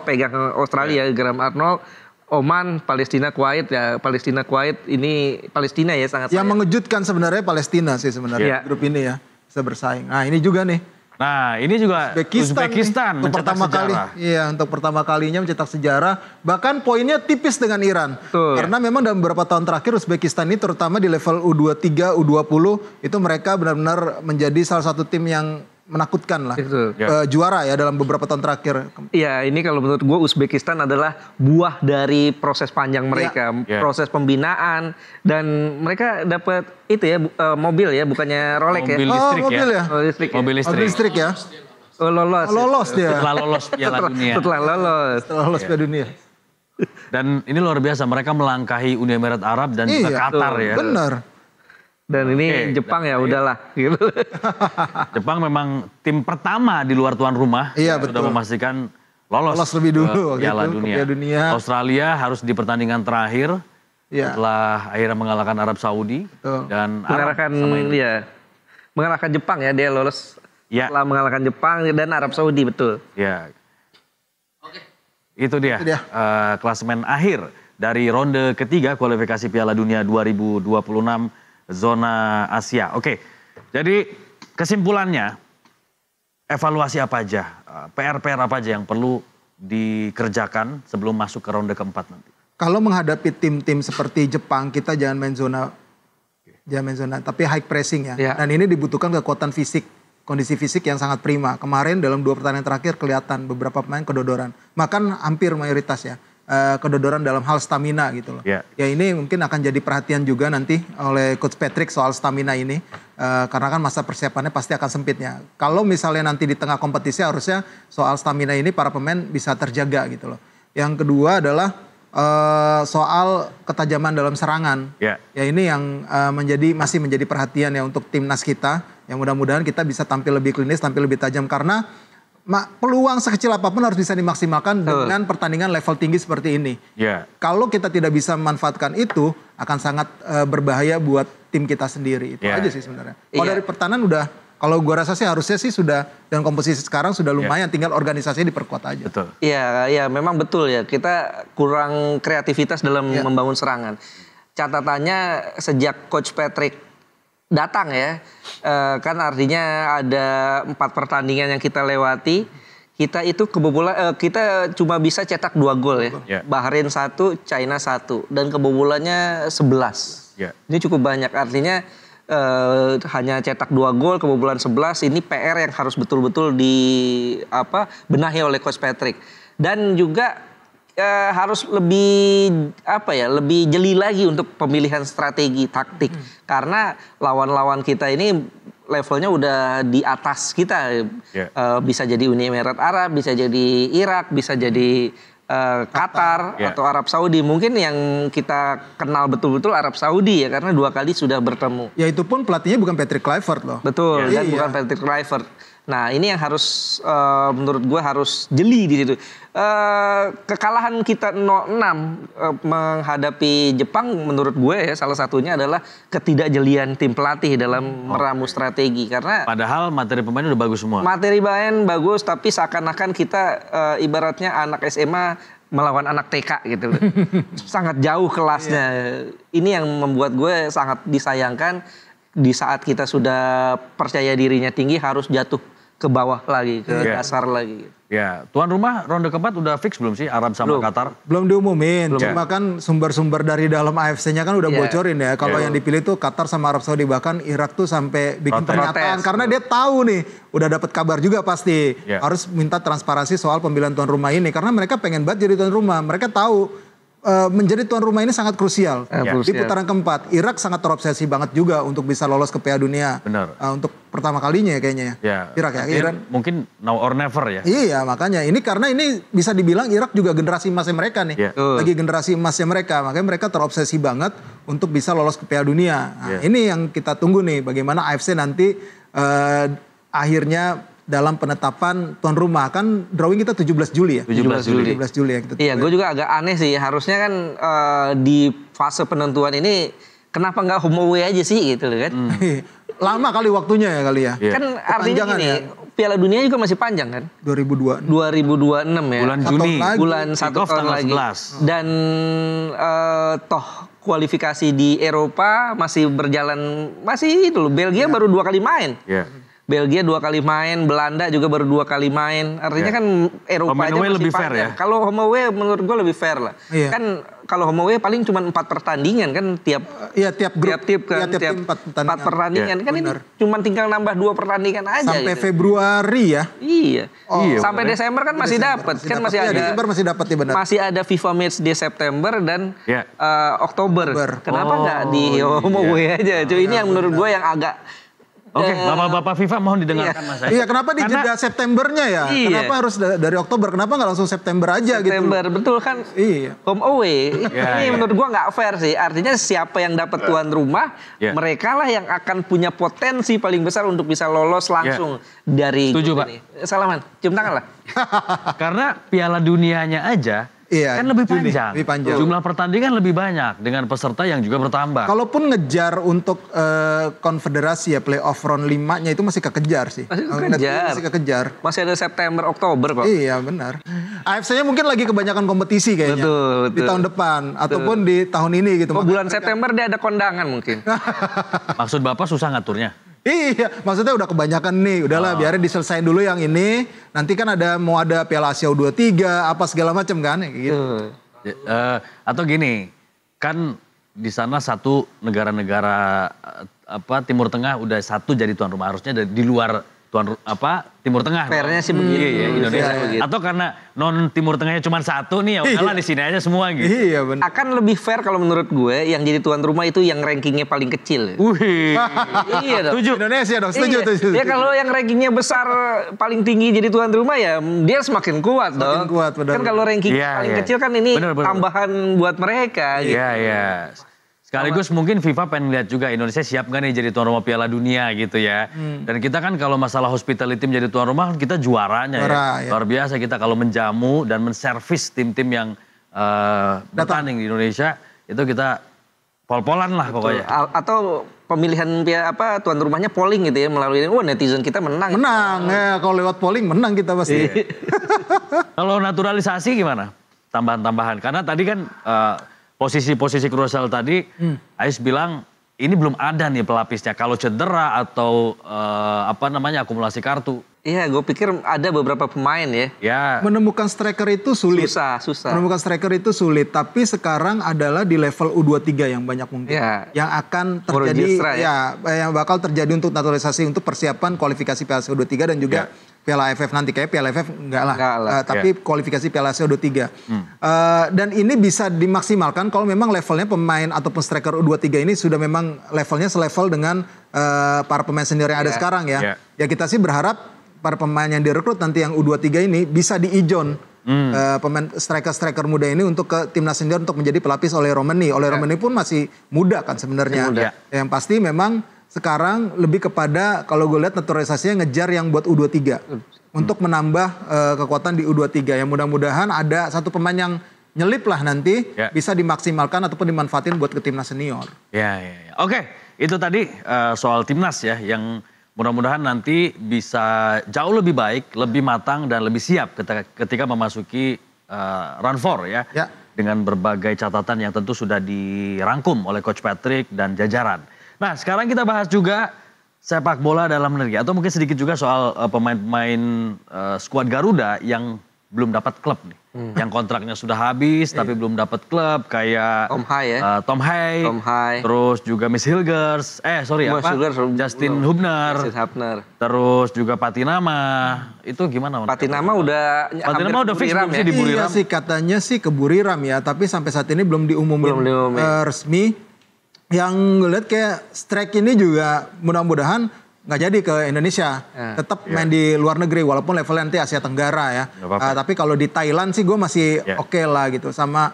pegang Australia, Graham Arnold. Oman, Palestina, Kuwait ya. Palestina, Kuwait ini Palestina ya sangat. Yang mengejutkan sebenarnya Palestina sih sebenarnya grup ini ya bisa bersaing. Nah ini juga nih Nah, ini juga Uzbekistan untuk mencetak sejarah. Untuk pertama kalinya mencetak sejarah. Bahkan poinnya tipis dengan Iran. Karena memang dalam beberapa tahun terakhir Uzbekistan ini terutama di level U23, U20 itu mereka benar-benar menjadi salah satu tim yang menakutkan lah. Juara ya dalam beberapa tahun terakhir. Iya, ini kalau menurut gue Uzbekistan adalah buah dari proses panjang mereka, proses pembinaan, dan mereka dapat itu ya mobil ya, bukannya Rolex mobil ya. Listrik mobil ya. Mobil listrik. Mobil listrik ya. Lolos dia. Setelah lolos Piala Dunia. Setelah lolos Piala Dunia. Dan ini luar biasa, mereka melangkahi Uni Emirat Arab dan juga Qatar ya. Benar. Dan ini Jepang ya udahlah gitu. Jepang memang tim pertama di luar tuan rumah sudah memastikan lolos lebih dulu ke Piala Dunia. Australia harus di pertandingan terakhir setelah akhirnya mengalahkan Arab Saudi dan mengalahkan Jepang ya, dia lolos setelah mengalahkan Jepang dan Arab Saudi, betul. Ya. Itu dia. Klasemen akhir dari ronde ketiga kualifikasi Piala Dunia 2026 zona Asia. Oke, jadi kesimpulannya, evaluasi apa aja, PR-PR apa aja yang perlu dikerjakan sebelum masuk ke ronde keempat nanti? Kalau menghadapi tim-tim seperti Jepang, kita jangan main zona, tapi high pressing ya. Dan ini dibutuhkan kekuatan fisik, kondisi fisik yang sangat prima. Kemarin dalam 2 pertandingan terakhir kelihatan beberapa pemain kedodoran, bahkan hampir mayoritas ya. Kedodoran dalam hal stamina gitu loh. Ya ini mungkin akan jadi perhatian juga nanti oleh Coach Patrick soal stamina ini. Karena kan masa persiapannya pasti akan sempitnya. Kalau misalnya nanti di tengah kompetisi harusnya soal stamina ini para pemain bisa terjaga gitu loh. Yang kedua adalah soal ketajaman dalam serangan. Ya ini yang masih menjadi perhatian ya untuk timnas kita. Yang mudah-mudahan kita bisa tampil lebih klinis, tampil lebih tajam karena peluang sekecil apapun harus bisa dimaksimalkan dengan pertandingan level tinggi seperti ini. Kalau kita tidak bisa memanfaatkan itu, akan sangat berbahaya buat tim kita sendiri. Itu aja sih sebenarnya. Kalau dari pertahanan kalau gue rasa sih harusnya sih sudah, dan komposisi sekarang sudah lumayan, tinggal organisasinya diperkuat aja. Iya, memang betul ya. Kita kurang kreativitas dalam membangun serangan. Catatannya sejak Coach Patrick datang ya, kan artinya ada 4 pertandingan yang kita lewati, kita itu kebobolan, kita cuma bisa cetak 2 gol ya. Bahrain 1, China 1, dan kebobolannya 11. Ini cukup banyak, artinya hanya cetak 2 gol, kebobolan 11, ini PR yang harus betul-betul benahi oleh Coach Patrick. Dan juga harus lebih lebih jeli lagi untuk pemilihan strategi taktik karena lawan-lawan kita ini levelnya udah di atas kita. Bisa jadi Uni Emirat Arab, bisa jadi Irak, bisa jadi Qatar atau Arab Saudi. Mungkin yang kita kenal betul-betul Arab Saudi ya, karena 2 kali sudah bertemu. Ya itu pun pelatihnya bukan Patrick Kluivert loh. Betul, dan bukan Patrick Kluivert. Nah ini yang harus menurut gue harus jeli di situ. Kekalahan kita 0-6 menghadapi Jepang menurut gue ya salah satunya adalah ketidakjelian tim pelatih dalam meramu strategi. Karena padahal materi pemain udah bagus semua. Materi pemain bagus, tapi seakan-akan kita ibaratnya anak SMA melawan anak TK gitu. Sangat jauh kelasnya. Ini yang membuat gue sangat disayangkan. Di saat kita sudah percaya dirinya tinggi harus jatuh ke bawah lagi, ke dasar lagi. Ya, tuan rumah ronde keempat udah fix belum sih Arab sama Qatar? Belum diumumin, cuma kan sumber-sumber dari dalam AFC-nya kan udah bocorin ya. Kalau yang dipilih tuh Qatar sama Arab Saudi, bahkan Irak tuh sampai bikin pernyataan. Karena dia tahu nih, udah dapat kabar juga pasti. Harus minta transparansi soal pemilihan tuan rumah ini. Karena mereka pengen banget jadi tuan rumah. Mereka tahu menjadi tuan rumah ini sangat krusial. Di putaran keempat, Irak sangat terobsesi banget juga untuk bisa lolos ke Piala Dunia. Untuk pertama kalinya ya kayaknya ya. Irak ya. Iran mungkin now or never ya. Iya makanya ini karena ini bisa dibilang Irak juga generasi emasnya mereka nih. Lagi generasi emasnya mereka. Makanya mereka terobsesi banget untuk bisa lolos ke Piala Dunia. Nah, ini yang kita tunggu nih bagaimana AFC nanti akhirnya dalam penetapan tuan rumah. Kan drawing kita 17 Juli ya. 17 Juli ya. Iya, gue juga agak aneh sih. Harusnya kan di fase penentuan ini kenapa nggak home away aja sih gitu kan. Lama kali waktunya ya kali ya. Kan artinya gini, Piala Dunia juga masih panjang kan. 2026 ya. Bulan Juni. Bulan 1 tahun lagi. 11. Dan toh kualifikasi di Eropa masih berjalan, masih itu loh. Belgia baru 2 kali main. Belgia 2 kali main, Belanda juga baru 2 kali main. Artinya kan Eropa home and aja away masih lebih fair panjang. ya? Kalau home away menurut gue lebih fair lah. Iya. Kan kalau home away paling cuma 4 pertandingan kan tiap grup. tim kan Tim 4 4 pertandingan kan bener. ini cuma tinggal nambah 2 pertandingan aja Sampai gitu. Februari ya. Iya. Iya, Sampai bener. Desember kan masih dapat. Kan masih ada Desember masih dapat ya benar. masih ada FIFA Match di September dan Iya. Oktober. Kenapa nggak di home away aja? Cuy, ini yang menurut gue yang agak Oke, bapak-bapak FIFA mohon didengarkan Mas. Iya, kenapa dijeda Septembernya ya? Iya. Kenapa harus dari Oktober? Kenapa nggak langsung September aja September, gitu? betul kan? Iya. Home away. Iya, Ini iya. menurut gua nggak fair sih. Artinya siapa yang dapat tuan rumah, Iya. mereka lah yang akan punya potensi paling besar untuk bisa lolos langsung dari Setuju, grup Pak. ini. Salaman, cium tangan lah. Karena Piala Dunianya aja Iya, kan lebih Juni, panjang. lebih panjang. Jumlah pertandingan lebih banyak dengan peserta yang juga bertambah. Kalaupun ngejar untuk konfederasi ya playoff round 5-nya itu masih kekejar sih. Masih kekejar. Masih kekejar. Masih ada September, Oktober kok. Iya benar. AFC-nya mungkin lagi kebanyakan kompetisi kayaknya. Betul. Di tahun depan ataupun di tahun ini gitu. Oh, Makanya bulan September dia ada kondangan mungkin. Maksud Bapak susah ngaturnya? Iya, maksudnya udah kebanyakan nih. Udahlah biarin diselesain dulu yang ini. Nanti kan mau ada Piala Asia U23 apa segala macam kan kayak gitu. Atau gini, kan di sana satu negara-negara Timur Tengah udah satu jadi tuan rumah, harusnya di luar Timur Tengah. Fairnya sih begitu. Iya, Indonesia. Iya, begitu. Atau karena non Timur Tengahnya cuma satu nih, ya udahlah di sini aja semua gitu. Iya benar. Akan lebih fair kalau menurut gue yang jadi tuan rumah itu yang rankingnya paling kecil. Wih. Iya dong. Setuju. Indonesia dong, setuju. Iya. Ya kalau yang rankingnya besar paling tinggi jadi tuan rumah ya dia semakin kuat Semakin dong. kuat, benar. Kan kalau ranking Iya, paling iya. kecil kan ini Benar, benar. tambahan buat mereka. Gitu. Iya, iya. Sekaligus mungkin FIFA pengen lihat juga Indonesia siap nggak nih jadi tuan rumah Piala Dunia gitu ya. Dan kita kan kalau masalah hospitality menjadi tuan rumah kita juaranya Ya. Luar biasa kita kalau menjamu dan menservis tim-tim yang bertanding di Indonesia itu kita pol-polan lah pokoknya. Atau pemilihan tuan rumahnya polling gitu ya melalui ini. Netizen kita menang. Menang ya, kalau lewat polling menang kita pasti. Kalau naturalisasi gimana? Tambahan-tambahan. Karena tadi kan posisi-posisi krusial tadi, Ais bilang ini belum ada nih pelapisnya. Kalau cedera atau akumulasi kartu. Iya, gue pikir ada beberapa pemain ya. Ya. Menemukan striker itu sulit. Susah. Menemukan striker itu sulit, tapi sekarang adalah di level U23 yang banyak mungkin. Ya. Yang akan terjadi Merojistra, yang bakal terjadi untuk naturalisasi untuk persiapan kualifikasi Piala Asia U23 dan juga Piala AFF nanti. Kayak Piala AFF enggak lah. Tapi kualifikasi Piala Asia U23. Dan ini bisa dimaksimalkan kalau memang levelnya pemain ataupun striker U23 ini sudah memang levelnya selevel dengan para pemain senior yang ada sekarang ya. Ya kita sih berharap para pemain yang direkrut nanti yang U23 ini bisa diijon pemain striker-striker muda ini untuk ke timnas senior untuk menjadi pelapis oleh Romani. Oleh Romani pun masih muda kan sebenarnya. Yang pasti memang sekarang lebih kepada kalau gue lihat naturalisasinya ngejar yang buat U23 untuk menambah kekuatan di U23. Yang mudah-mudahan ada satu pemain yang nyelip lah nanti bisa dimaksimalkan ataupun dimanfaatin buat ke timnas senior. Ya. Oke, itu tadi soal timnas ya yang mudah-mudahan nanti bisa jauh lebih baik, lebih matang dan lebih siap ketika memasuki Run 4 ya. Dengan berbagai catatan yang tentu sudah dirangkum oleh Coach Patrick dan jajaran. Nah sekarang kita bahas juga sepak bola dalam negeri. Atau mungkin sedikit juga soal pemain-pemain skuad Garuda yang belum dapat klub nih. Yang kontraknya sudah habis tapi belum dapat klub kayak Tom Hay, terus juga Miss Hilgers, Justin Hubner, terus juga Patinama. Itu gimana? Patinama udah fix belum sih di Buriram? Iya sih katanya sih ke Buriram ya, tapi sampai saat ini belum diumumin resmi. Yang gue lihat kayak strike ini juga mudah-mudahan nggak jadi ke Indonesia, tetap main di luar negeri walaupun levelnya nanti Asia Tenggara ya. Tapi kalau di Thailand sih gue masih oke lah gitu, sama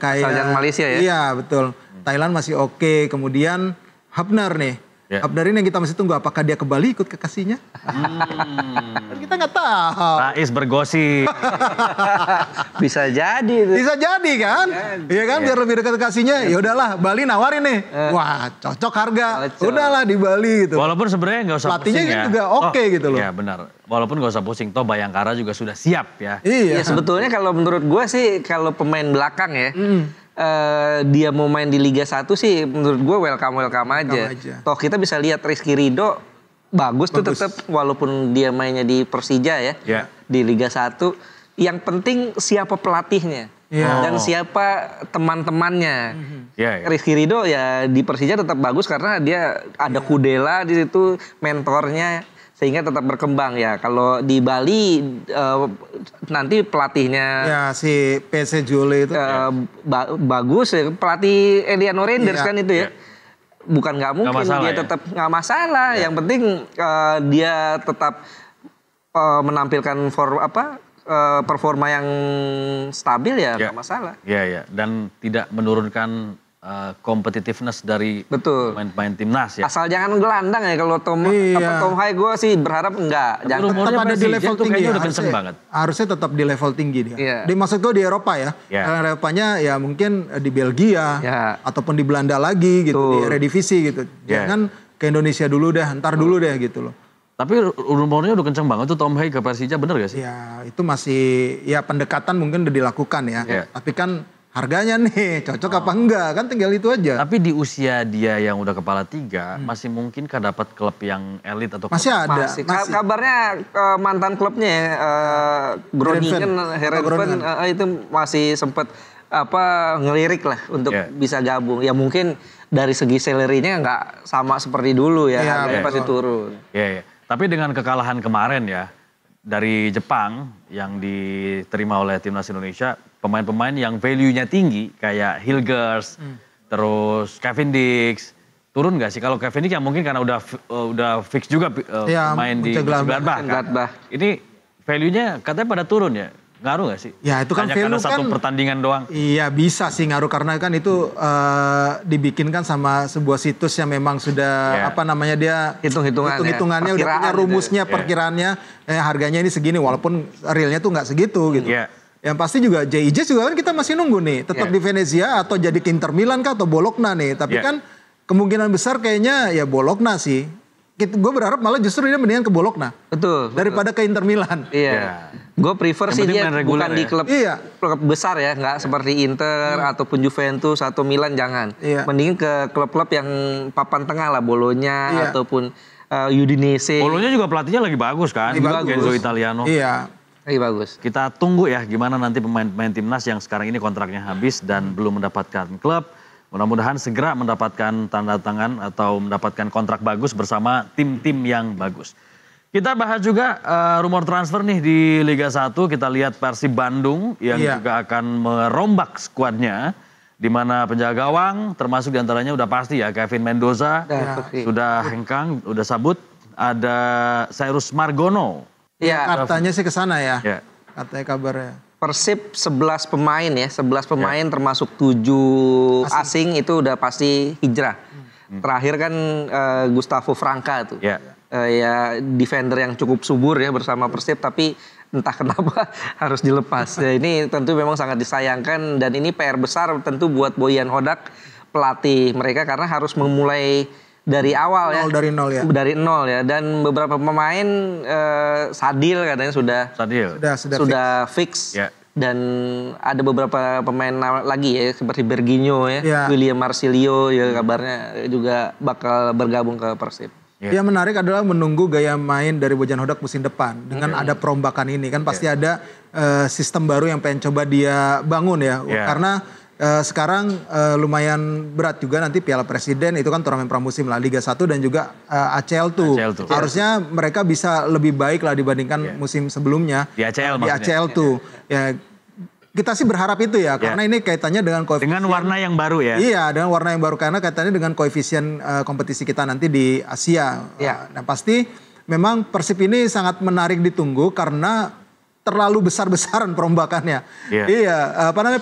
kayak Malaysia ya. Iya betul, Thailand masih oke. Kemudian Hubner nih, Hubner ini yang kita masih tunggu apakah dia ke Bali ikut kekasihnya? Kita nggak tahu. Rais bergosip. Bisa jadi. Bisa jadi kan? Iya kan, biar lebih dekat kasihnya. Ya udahlah, Bali nawarin nih. Wah, cocok harga. Udahlah di Bali gitu. Walaupun sebenarnya nggak usah pelatihnya pusing ya. Juga oke gitu loh. Iya benar. Walaupun nggak usah pusing, toh Bayangkara juga sudah siap ya. Iya, sebetulnya kalau menurut gue sih kalau pemain belakang ya. Dia mau main di Liga 1 sih menurut gue welcome aja. Toh kita bisa lihat Rizky Ridho bagus tuh tetap walaupun dia mainnya di Persija ya. Di Liga 1. Yang penting siapa pelatihnya. Dan siapa teman-temannya. Rizky Ridho ya di Persija tetap bagus karena dia ada Kudela di situ, mentornya, sehingga tetap berkembang ya. Kalau di Bali nanti pelatihnya ya si PC Jule itu bagus ya, pelatih Eliano Renders kan itu ya. Bukan nggak mungkin dia tetap nggak masalah. Yang penting dia tetap menampilkan performa yang stabil ya nggak masalah. Iya. Dan tidak menurunkan competitiveness dari pemain-pemain timnas ya. Asal jangan gelandang ya kalau Tom Hai gue sih berharap enggak. Jangan tetap ada di level tinggi ya. Udah kenceng banget. Harusnya tetap di level tinggi dia. Di maksud gue di Eropa ya. Eropanya ya mungkin di Belgia ataupun di Belanda lagi gitu, di Eredivisie gitu. Jangan ke Indonesia dulu deh, ntar dulu deh gitu loh. Tapi rumornya udah kenceng banget tuh Tom Hai ke Persija, bener gak sih? Ya itu masih ya pendekatan mungkin udah dilakukan ya. Tapi kan harganya nih cocok apa enggak kan tinggal itu aja. Tapi di usia dia yang udah kepala 3 masih mungkinkah dapat klub yang elit atau masih ada. Kabarnya mantan klubnya ya, Groningen Heerenveen itu masih sempet ngelirik lah untuk bisa gabung. Ya mungkin dari segi salary-nya nggak sama seperti dulu ya, harganya pasti turun. Tapi dengan kekalahan kemarin ya dari Jepang yang diterima oleh timnas Indonesia, pemain-pemain yang value-nya tinggi kayak Hilgers, terus Kevin Dix, turun nggak sih? Kalau Kevin Dix yang mungkin karena udah fix juga main di Gladbach. Ini value-nya katanya pada turun ya? Ngaruh gak sih? Ya itu kan hanya value karena satu pertandingan doang. Iya bisa sih ngaruh karena kan itu dibikinkan sama sebuah situs yang memang sudah dia hitung-hitungannya udah punya rumusnya, perkiraannya harganya ini segini walaupun realnya tuh nggak segitu gitu. Yang pasti juga JIJ juga kan kita masih nunggu nih tetap di Venezia atau jadi ke Inter Milan kah atau Bologna nih. Tapi kan kemungkinan besar kayaknya ya Bologna sih. Gue berharap malah justru dia mendingan ke Bologna. Betul. Daripada ke Inter Milan. Gue prefer sih dia bukan di klub besar ya, nggak seperti Inter ataupun Juventus atau Milan, jangan. Mending ke klub-klub yang papan tengah lah, Bologna ataupun Udinese. Bologna juga pelatihnya lagi bagus kan, Enzo Italiano. Lagi bagus. Kita tunggu ya gimana nanti pemain-pemain timnas yang sekarang ini kontraknya habis dan belum mendapatkan klub. Mudah-mudahan segera mendapatkan tanda tangan atau mendapatkan kontrak bagus bersama tim-tim yang bagus. Kita bahas juga rumor transfer nih di Liga 1. Kita lihat Persib Bandung yang juga akan merombak skuadnya. Di mana penjaga gawang termasuk diantaranya udah pasti ya Kevin Mendoza. Sudah hengkang, udah sabut. Ada Cyrus Margono. Katanya sih ke sana ya. Katanya kabarnya. Persib 11 pemain ya, 11 pemain termasuk 7 asing itu udah pasti hijrah. Terakhir kan Gustavo Franca tuh. Ya defender yang cukup subur ya bersama Persib, tapi entah kenapa harus dilepas. Ya, ini tentu memang sangat disayangkan dan ini PR besar tentu buat Boyan Hodak, pelatih mereka, karena harus memulai dari awal ya. Dari nol ya. Dan beberapa pemain Sadil katanya sudah fix. Dan ada beberapa pemain lagi ya seperti Berginho ya. William Marsilio ya kabarnya juga bakal bergabung ke Persib. Yang menarik adalah menunggu gaya main dari Boyan Hodak musim depan. Dengan ada perombakan ini kan pasti ada sistem baru yang pengen coba dia bangun ya. Karena sekarang lumayan berat juga nanti Piala Presiden itu kan turnamen pramusim lah, Liga 1 dan juga ACL tuh. Harusnya mereka bisa lebih baik lah dibandingkan musim sebelumnya. Di ACL tuh. Ya kita sih berharap itu ya karena ini kaitannya dengan koefisien. Dengan warna yang baru ya. Iya, dengan warna yang baru karena kaitannya dengan koefisien kompetisi kita nanti di Asia. Nah pasti memang Persib ini sangat menarik ditunggu karena terlalu besar-besaran perombakannya.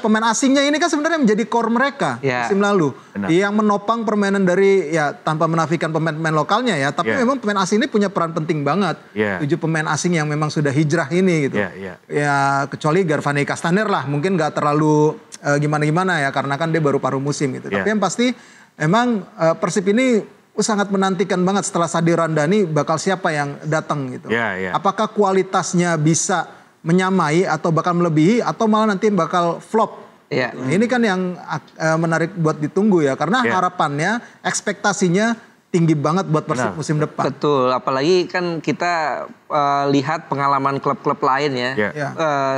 Pemain asingnya ini kan sebenarnya menjadi core mereka musim lalu. Yang menopang permainan dari tanpa menafikan pemain-pemain lokalnya ya, tapi memang pemain asing ini punya peran penting banget. 7 pemain asing yang memang sudah hijrah ini gitu. Ya kecuali Garvani Castaner lah, mungkin nggak terlalu gimana-gimana ya karena kan dia baru paruh musim gitu. Tapi yang pasti emang Persib ini sangat menantikan banget setelah Sadi Randani bakal siapa yang datang gitu. Apakah kualitasnya bisa menyamai atau bakal melebihi atau malah nanti bakal flop. Nah, ini kan yang menarik buat ditunggu ya karena harapannya, ekspektasinya tinggi banget buat Persib musim depan. Betul, apalagi kan kita lihat pengalaman klub-klub lain ya.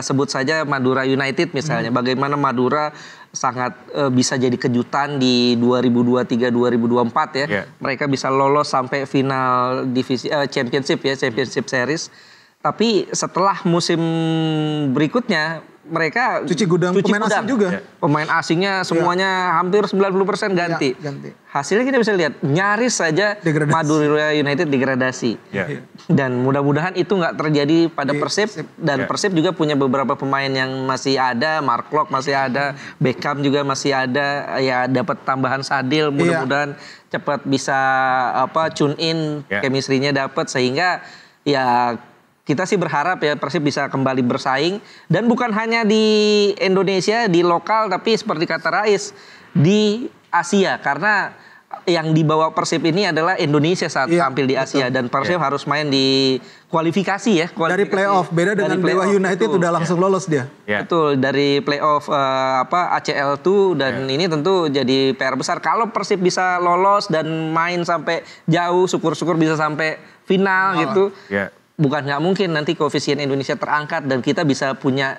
Sebut saja Madura United misalnya, bagaimana Madura sangat bisa jadi kejutan di 2023-2024 ya. Mereka bisa lolos sampai final divisi Championship Series. Tapi setelah musim berikutnya mereka cuci gudang pemain asing juga. Pemain asingnya semuanya hampir 90% ganti. Hasilnya kita bisa lihat nyaris saja Madura United degradasi. Dan mudah-mudahan itu nggak terjadi pada Persib. Dan Persib juga punya beberapa pemain yang masih ada, Mark Klok masih ada, Beckham juga masih ada. Ya dapat tambahan Sadil, mudah-mudahan cepat bisa tune in, chemistry-nya dapat sehingga ya kita sih berharap ya Persib bisa kembali bersaing dan bukan hanya di Indonesia, di lokal, tapi seperti kata Rais di Asia, karena yang dibawa Persib ini adalah Indonesia saat tampil di Asia. Dan Persib harus main di kualifikasi ya. Dari playoff, beda dengan Dewa United udah langsung lolos dia. Betul, dari playoff ACL tuh, dan ini tentu jadi PR besar. Kalau Persib bisa lolos dan main sampai jauh, syukur-syukur bisa sampai final gitu. Bukan nggak mungkin nanti koefisien Indonesia terangkat dan kita bisa punya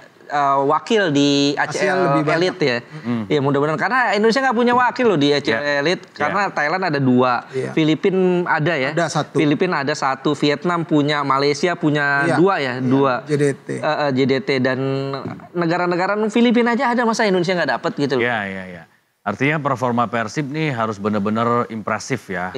wakil di ACL Elite ya. Ya mudah-mudahan, karena Indonesia nggak punya wakil loh di ACL Elite, karena Thailand ada 2, Filipina ada ya. Filipina ada 1, Vietnam punya, Malaysia punya 2 ya, 2. JDT dan negara-negara Filipina aja ada, masa Indonesia nggak dapat gitu loh. Artinya performa Persib nih harus benar-benar impresif ya.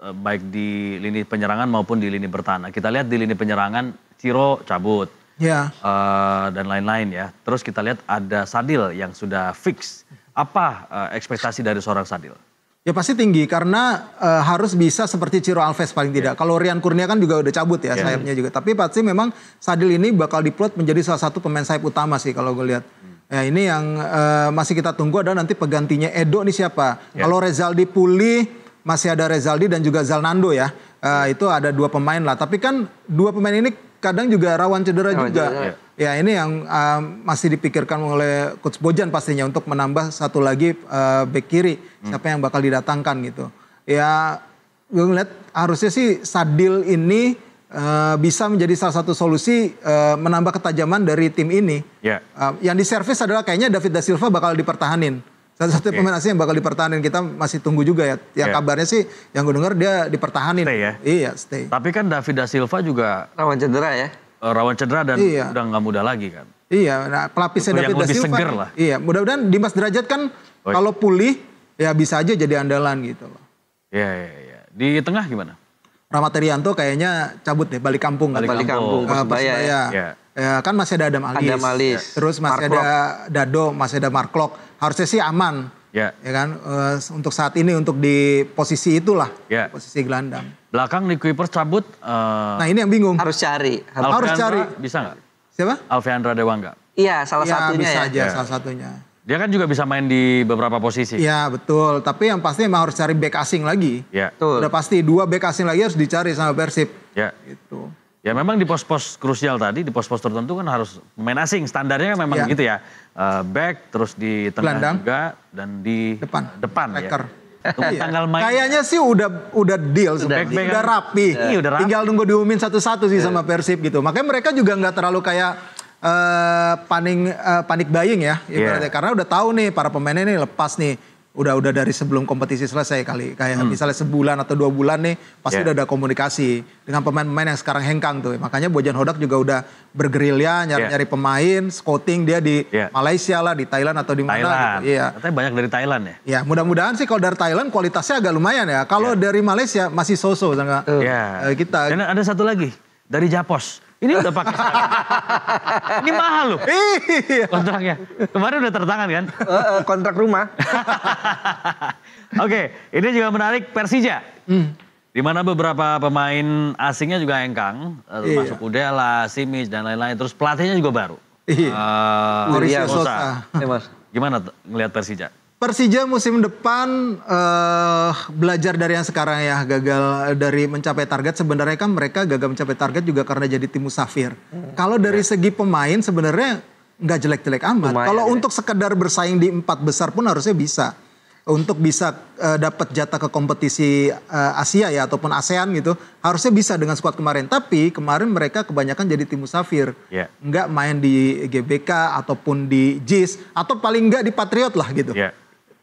Baik di lini penyerangan maupun di lini bertahan. Kita lihat di lini penyerangan Ciro cabut dan lain-lain ya. Terus kita lihat ada Sadil yang sudah fix. Apa ekspektasi dari seorang Sadil? Ya pasti tinggi karena harus bisa seperti Ciro Alves paling tidak. Kalau Rian Kurnia kan juga udah cabut ya sayapnya juga. Tapi pasti memang Sadil ini bakal diplot menjadi salah satu pemain sayap utama sih kalau gue lihat. Ya ini yang masih kita tunggu adalah nanti penggantinya Edo nih siapa. Kalau Rezaldi pulih, masih ada Rezaldi dan juga Zalnando ya. Itu ada 2 pemain lah. Tapi kan 2 pemain ini kadang juga rawan cedera juga. Ya ini yang masih dipikirkan oleh Coach Bojan pastinya untuk menambah satu lagi bek kiri. Siapa yang bakal didatangkan gitu. Ya gue ngeliat harusnya sih Sadil ini bisa menjadi salah satu solusi menambah ketajaman dari tim ini. Yang diservis adalah kayaknya David da Silva bakal dipertahanin. Satu pemain asing yang bakal dipertahanin, kita masih tunggu juga ya. Yang kabarnya sih yang gue dengar dia dipertahanin. Stay ya? Iya, stay. Tapi kan David da Silva juga rawan cedera ya. Rawan cedera dan udah nggak mudah lagi kan. Iya, nah pelapisnya David da Silva. Seger lah. Iya, mudah-mudahan Dimas Derajat kan kalau pulih ya bisa aja jadi andalan gitu loh. Iya. Di tengah gimana? Rahmat Irianto kayaknya cabut deh, balik kampung. Balik kampung, Persebaya. Ya, kan masih ada Adam Alis. Terus masih ada Dado, masih ada Mark Klok. Harusnya sih aman. Ya kan, untuk saat ini untuk di posisi itulah, posisi gelandang. Belakang di Kuipers cabut. Nah ini yang bingung. Harus cari. Harus cari. Bisa nggak? Siapa? Alveandra Dewangga. Iya, salah satunya bisa aja, salah satunya. Dia kan juga bisa main di beberapa posisi. Iya betul, tapi yang pasti memang harus cari bek asing lagi. Udah pasti 2 bek asing lagi harus dicari sama Persib. Gitu. Ya memang di pos-pos krusial tadi, di pos-pos tertentu kan harus pemain asing. Standarnya memang gitu ya. Back, terus di tengah gelandang juga, dan di depan ya. Tanggal main. Kayaknya sih udah deal, udah rapi. Tinggal nunggu diumumin satu-satu sih sama Persib gitu. Makanya mereka juga nggak terlalu kayak panik buying ya. Karena udah tahu nih para pemainnya nih lepas nih. Udah dari sebelum kompetisi selesai kali. Kayak misalnya sebulan atau 2 bulan nih pasti udah ada komunikasi dengan pemain-pemain yang sekarang hengkang tuh. Makanya Bojan Hodak juga udah bergerilya nyari pemain, scouting dia di Malaysia lah, di Thailand atau di mana gitu. Katanya banyak dari Thailand ya. Ya, mudah-mudahan sih kalau dari Thailand kualitasnya agak lumayan ya. Kalau dari Malaysia masih so-so sama kita. Dan ada satu lagi dari Japos. Ini udah pakai ini mahal loh. Kontraknya. Kemarin udah tertangan kan? Kontrak rumah. Oke, ini juga menarik Persija. Di mana beberapa pemain asingnya juga hengkang, termasuk Udela, Simic dan lain-lain. Terus pelatihnya juga baru. Mauricio Sosa. Gimana ngelihat Persija? Persija musim depan belajar dari yang sekarang ya, gagal dari mencapai target. Sebenarnya kan mereka gagal mencapai target juga karena jadi tim musafir. Kalau dari segi pemain sebenarnya nggak jelek-jelek amat. Kalau untuk sekedar bersaing di 4 besar pun harusnya bisa. untuk bisa dapat jatah ke kompetisi Asia ya ataupun ASEAN gitu, harusnya bisa dengan skuad kemarin. Tapi kemarin mereka kebanyakan jadi tim musafir, nggak main di GBK ataupun di JIS atau paling nggak di Patriot lah gitu.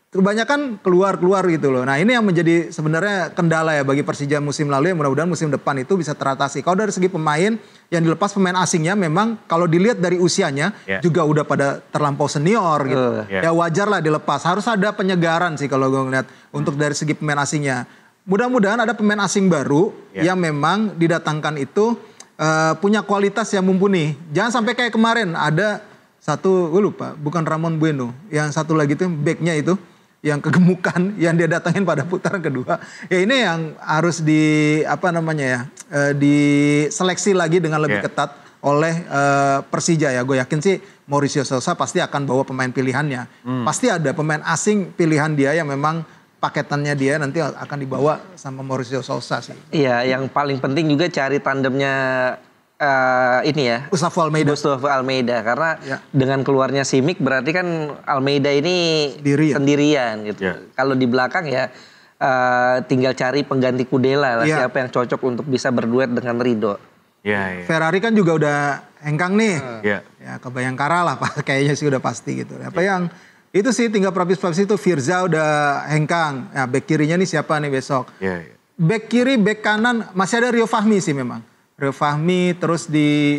Kebanyakan keluar gitu loh. Nah ini yang menjadi sebenarnya kendala ya bagi Persija musim lalu, yang mudah-mudahan musim depan itu bisa teratasi. Kalau dari segi pemain yang dilepas, pemain asingnya memang kalau dilihat dari usianya juga udah pada terlampau senior gitu. Ya wajar lah dilepas. Harus ada penyegaran sih kalau gue ngeliat untuk dari segi pemain asingnya. Mudah-mudahan ada pemain asing baru yang memang didatangkan itu punya kualitas yang mumpuni. Jangan sampai kayak kemarin ada satu, gue lupa, bukan Ramon Bueno, yang satu lagi tuh backnya itu yang kegemukan yang dia datangin pada putaran kedua. Ya ini yang harus diseleksi lagi dengan lebih ketat oleh Persija ya. Gue yakin sih Mauricio Sousa pasti akan bawa pemain pilihannya. Pasti ada pemain asing pilihan dia yang memang paketannya dia nanti akan dibawa sama Mauricio Sousa sih. Iya, yang paling penting juga cari tandemnya Gustavo Almeida karena dengan keluarnya Simic berarti kan Almeida ini sendirian gitu. Kalau di belakang ya tinggal cari pengganti Kudela lah, siapa yang cocok untuk bisa berduet dengan Ridho. Ferrari kan juga udah hengkang nih. Ya ke Bayangkara lah kayaknya sih udah pasti gitu. Apa yang itu sih tinggal pelapis-pelapis itu. Firza udah hengkang. Ya back kirinya nih siapa nih besok? Back kiri, back kanan masih ada Rio Fahmi sih memang. Rio Fahmi, terus di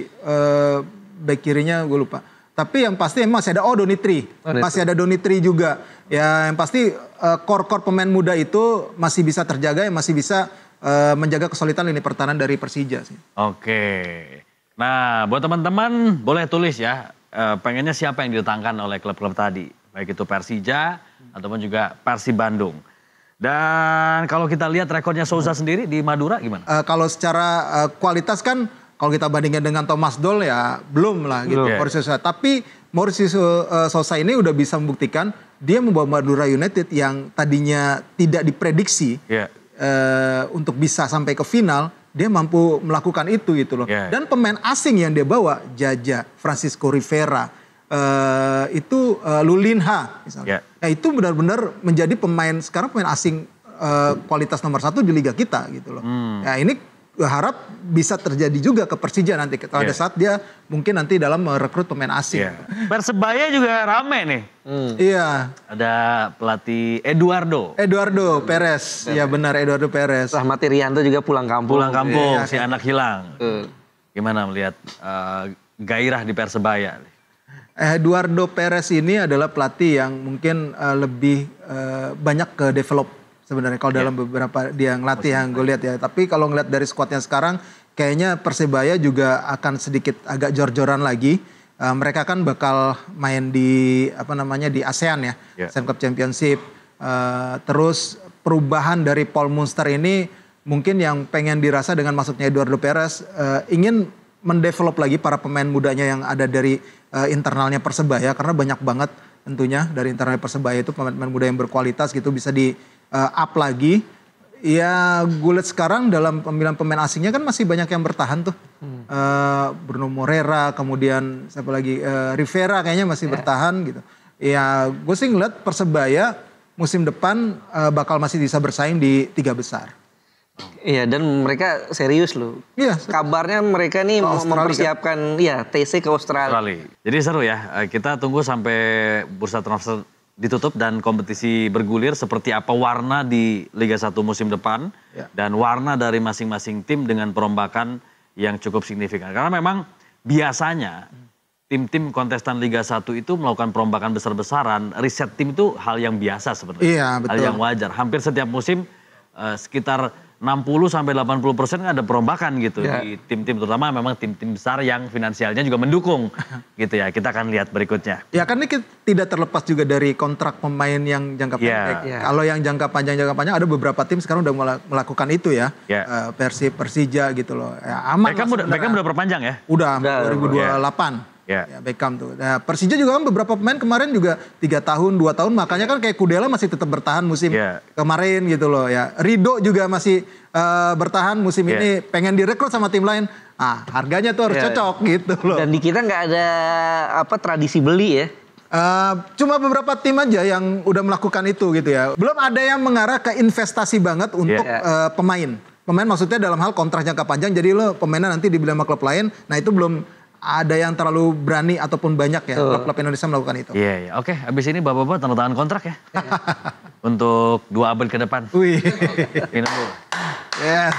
back kirinya gue lupa. Tapi yang pasti emang masih ada Donitri. Masih ada Donitri juga. Ya yang pasti core pemain muda itu masih bisa terjaga, yang masih bisa menjaga kesulitan lini pertahanan dari Persija sih. Oke. Nah buat teman-teman boleh tulis ya, pengennya siapa yang didatangkan oleh klub-klub tadi. Baik itu Persija ataupun juga Persib Bandung. Dan kalau kita lihat rekornya Sousa sendiri di Madura gimana? Kalau secara kualitas kan kalau kita bandingkan dengan Thomas Doll ya belum lah gitu. Mauricio Sousa. Tapi Mauricio Sousa ini udah bisa membuktikan dia membawa Madura United yang tadinya tidak diprediksi untuk bisa sampai ke final, dia mampu melakukan itu gitu loh. Dan pemain asing yang dia bawa, Jaja, Francisco Rivera, Lulinha misalnya. Nah itu benar-benar menjadi sekarang pemain asing kualitas nomor 1 di liga kita gitu loh. Nah ini gue harap bisa terjadi juga ke Persija nanti. Kalau ada saat dia mungkin nanti dalam merekrut pemain asing. Persebaya juga rame nih. Ada pelatih Eduardo Perez. Iya benar, Eduardo Perez. Rahmat Irianto juga pulang kampung. Si anak hilang. Gimana melihat gairah di Persebaya? Eduardo Perez ini adalah pelatih yang mungkin lebih banyak ke develop sebenarnya kalau dalam beberapa dia ngelatih yang gue lihat ya. Tapi kalau ngeliat dari skuadnya sekarang kayaknya Persebaya juga akan sedikit agak jor-joran lagi. Mereka kan bakal main di di ASEAN ya, ASEAN Cup Championship. Terus perubahan dari Paul Munster ini mungkin yang pengen dirasa dengan masuknya Eduardo Perez, ingin mendevelop lagi para pemain mudanya yang ada dari internalnya Persebaya, karena banyak banget tentunya dari internal Persebaya itu pemain-pemain muda yang berkualitas gitu, bisa di up lagi. Ya gue lihat sekarang dalam pemilihan pemain asingnya kan masih banyak yang bertahan tuh. Bruno Moreira, kemudian siapa lagi, Rivera kayaknya masih bertahan gitu. Ya gue sih ngeliat Persebaya musim depan bakal masih bisa bersaing di 3 besar. Iya, dan mereka serius loh. Iya. Kabarnya mereka nih mau mempersiapkan TC ke Australia. Jadi seru ya. Kita tunggu sampai bursa transfer ditutup dan kompetisi bergulir seperti apa warna di Liga 1 musim depan dan warna dari masing-masing tim dengan perombakan yang cukup signifikan. Karena memang biasanya tim-tim kontestan Liga 1 itu melakukan perombakan besar-besaran, riset tim itu hal yang biasa sebenarnya. Iya, betul. Hal yang wajar. Hampir setiap musim sekitar 60-80% kan ada perombakan gitu di tim-tim, terutama memang tim-tim besar yang finansialnya juga mendukung gitu ya. Kita akan lihat berikutnya. Ya kan ini tidak terlepas juga dari kontrak pemain yang jangka pendek. Kalau yang jangka panjang ada beberapa tim sekarang udah melakukan itu ya. Persib, Persija gitu loh. Ya, aman. Beckham udah perpanjang ya? Udah 2028. Ya Beckham tuh. Nah, Persija juga kan beberapa pemain kemarin juga 3 tahun, 2 tahun. Makanya kan kayak Kudela masih tetap bertahan musim kemarin gitu loh ya. Ridho juga masih bertahan musim ini. Pengen direkrut sama tim lain. Harganya tuh harus cocok gitu loh. Dan di kita nggak ada tradisi beli ya. Cuma beberapa tim aja yang udah melakukan itu gitu ya. Belum ada yang mengarah ke investasi banget untuk pemain. Pemain maksudnya dalam hal kontrak jangka panjang, jadi lo pemainnya nanti dibeli sama klub lain. Nah itu belum ada yang terlalu berani ataupun banyak ya klub-klub Indonesia melakukan itu. Iya. Oke, abis ini bapak-bapak tanda tangan kontrak ya. Untuk 2 abad ke depan. Wih. Ini dulu. Ya.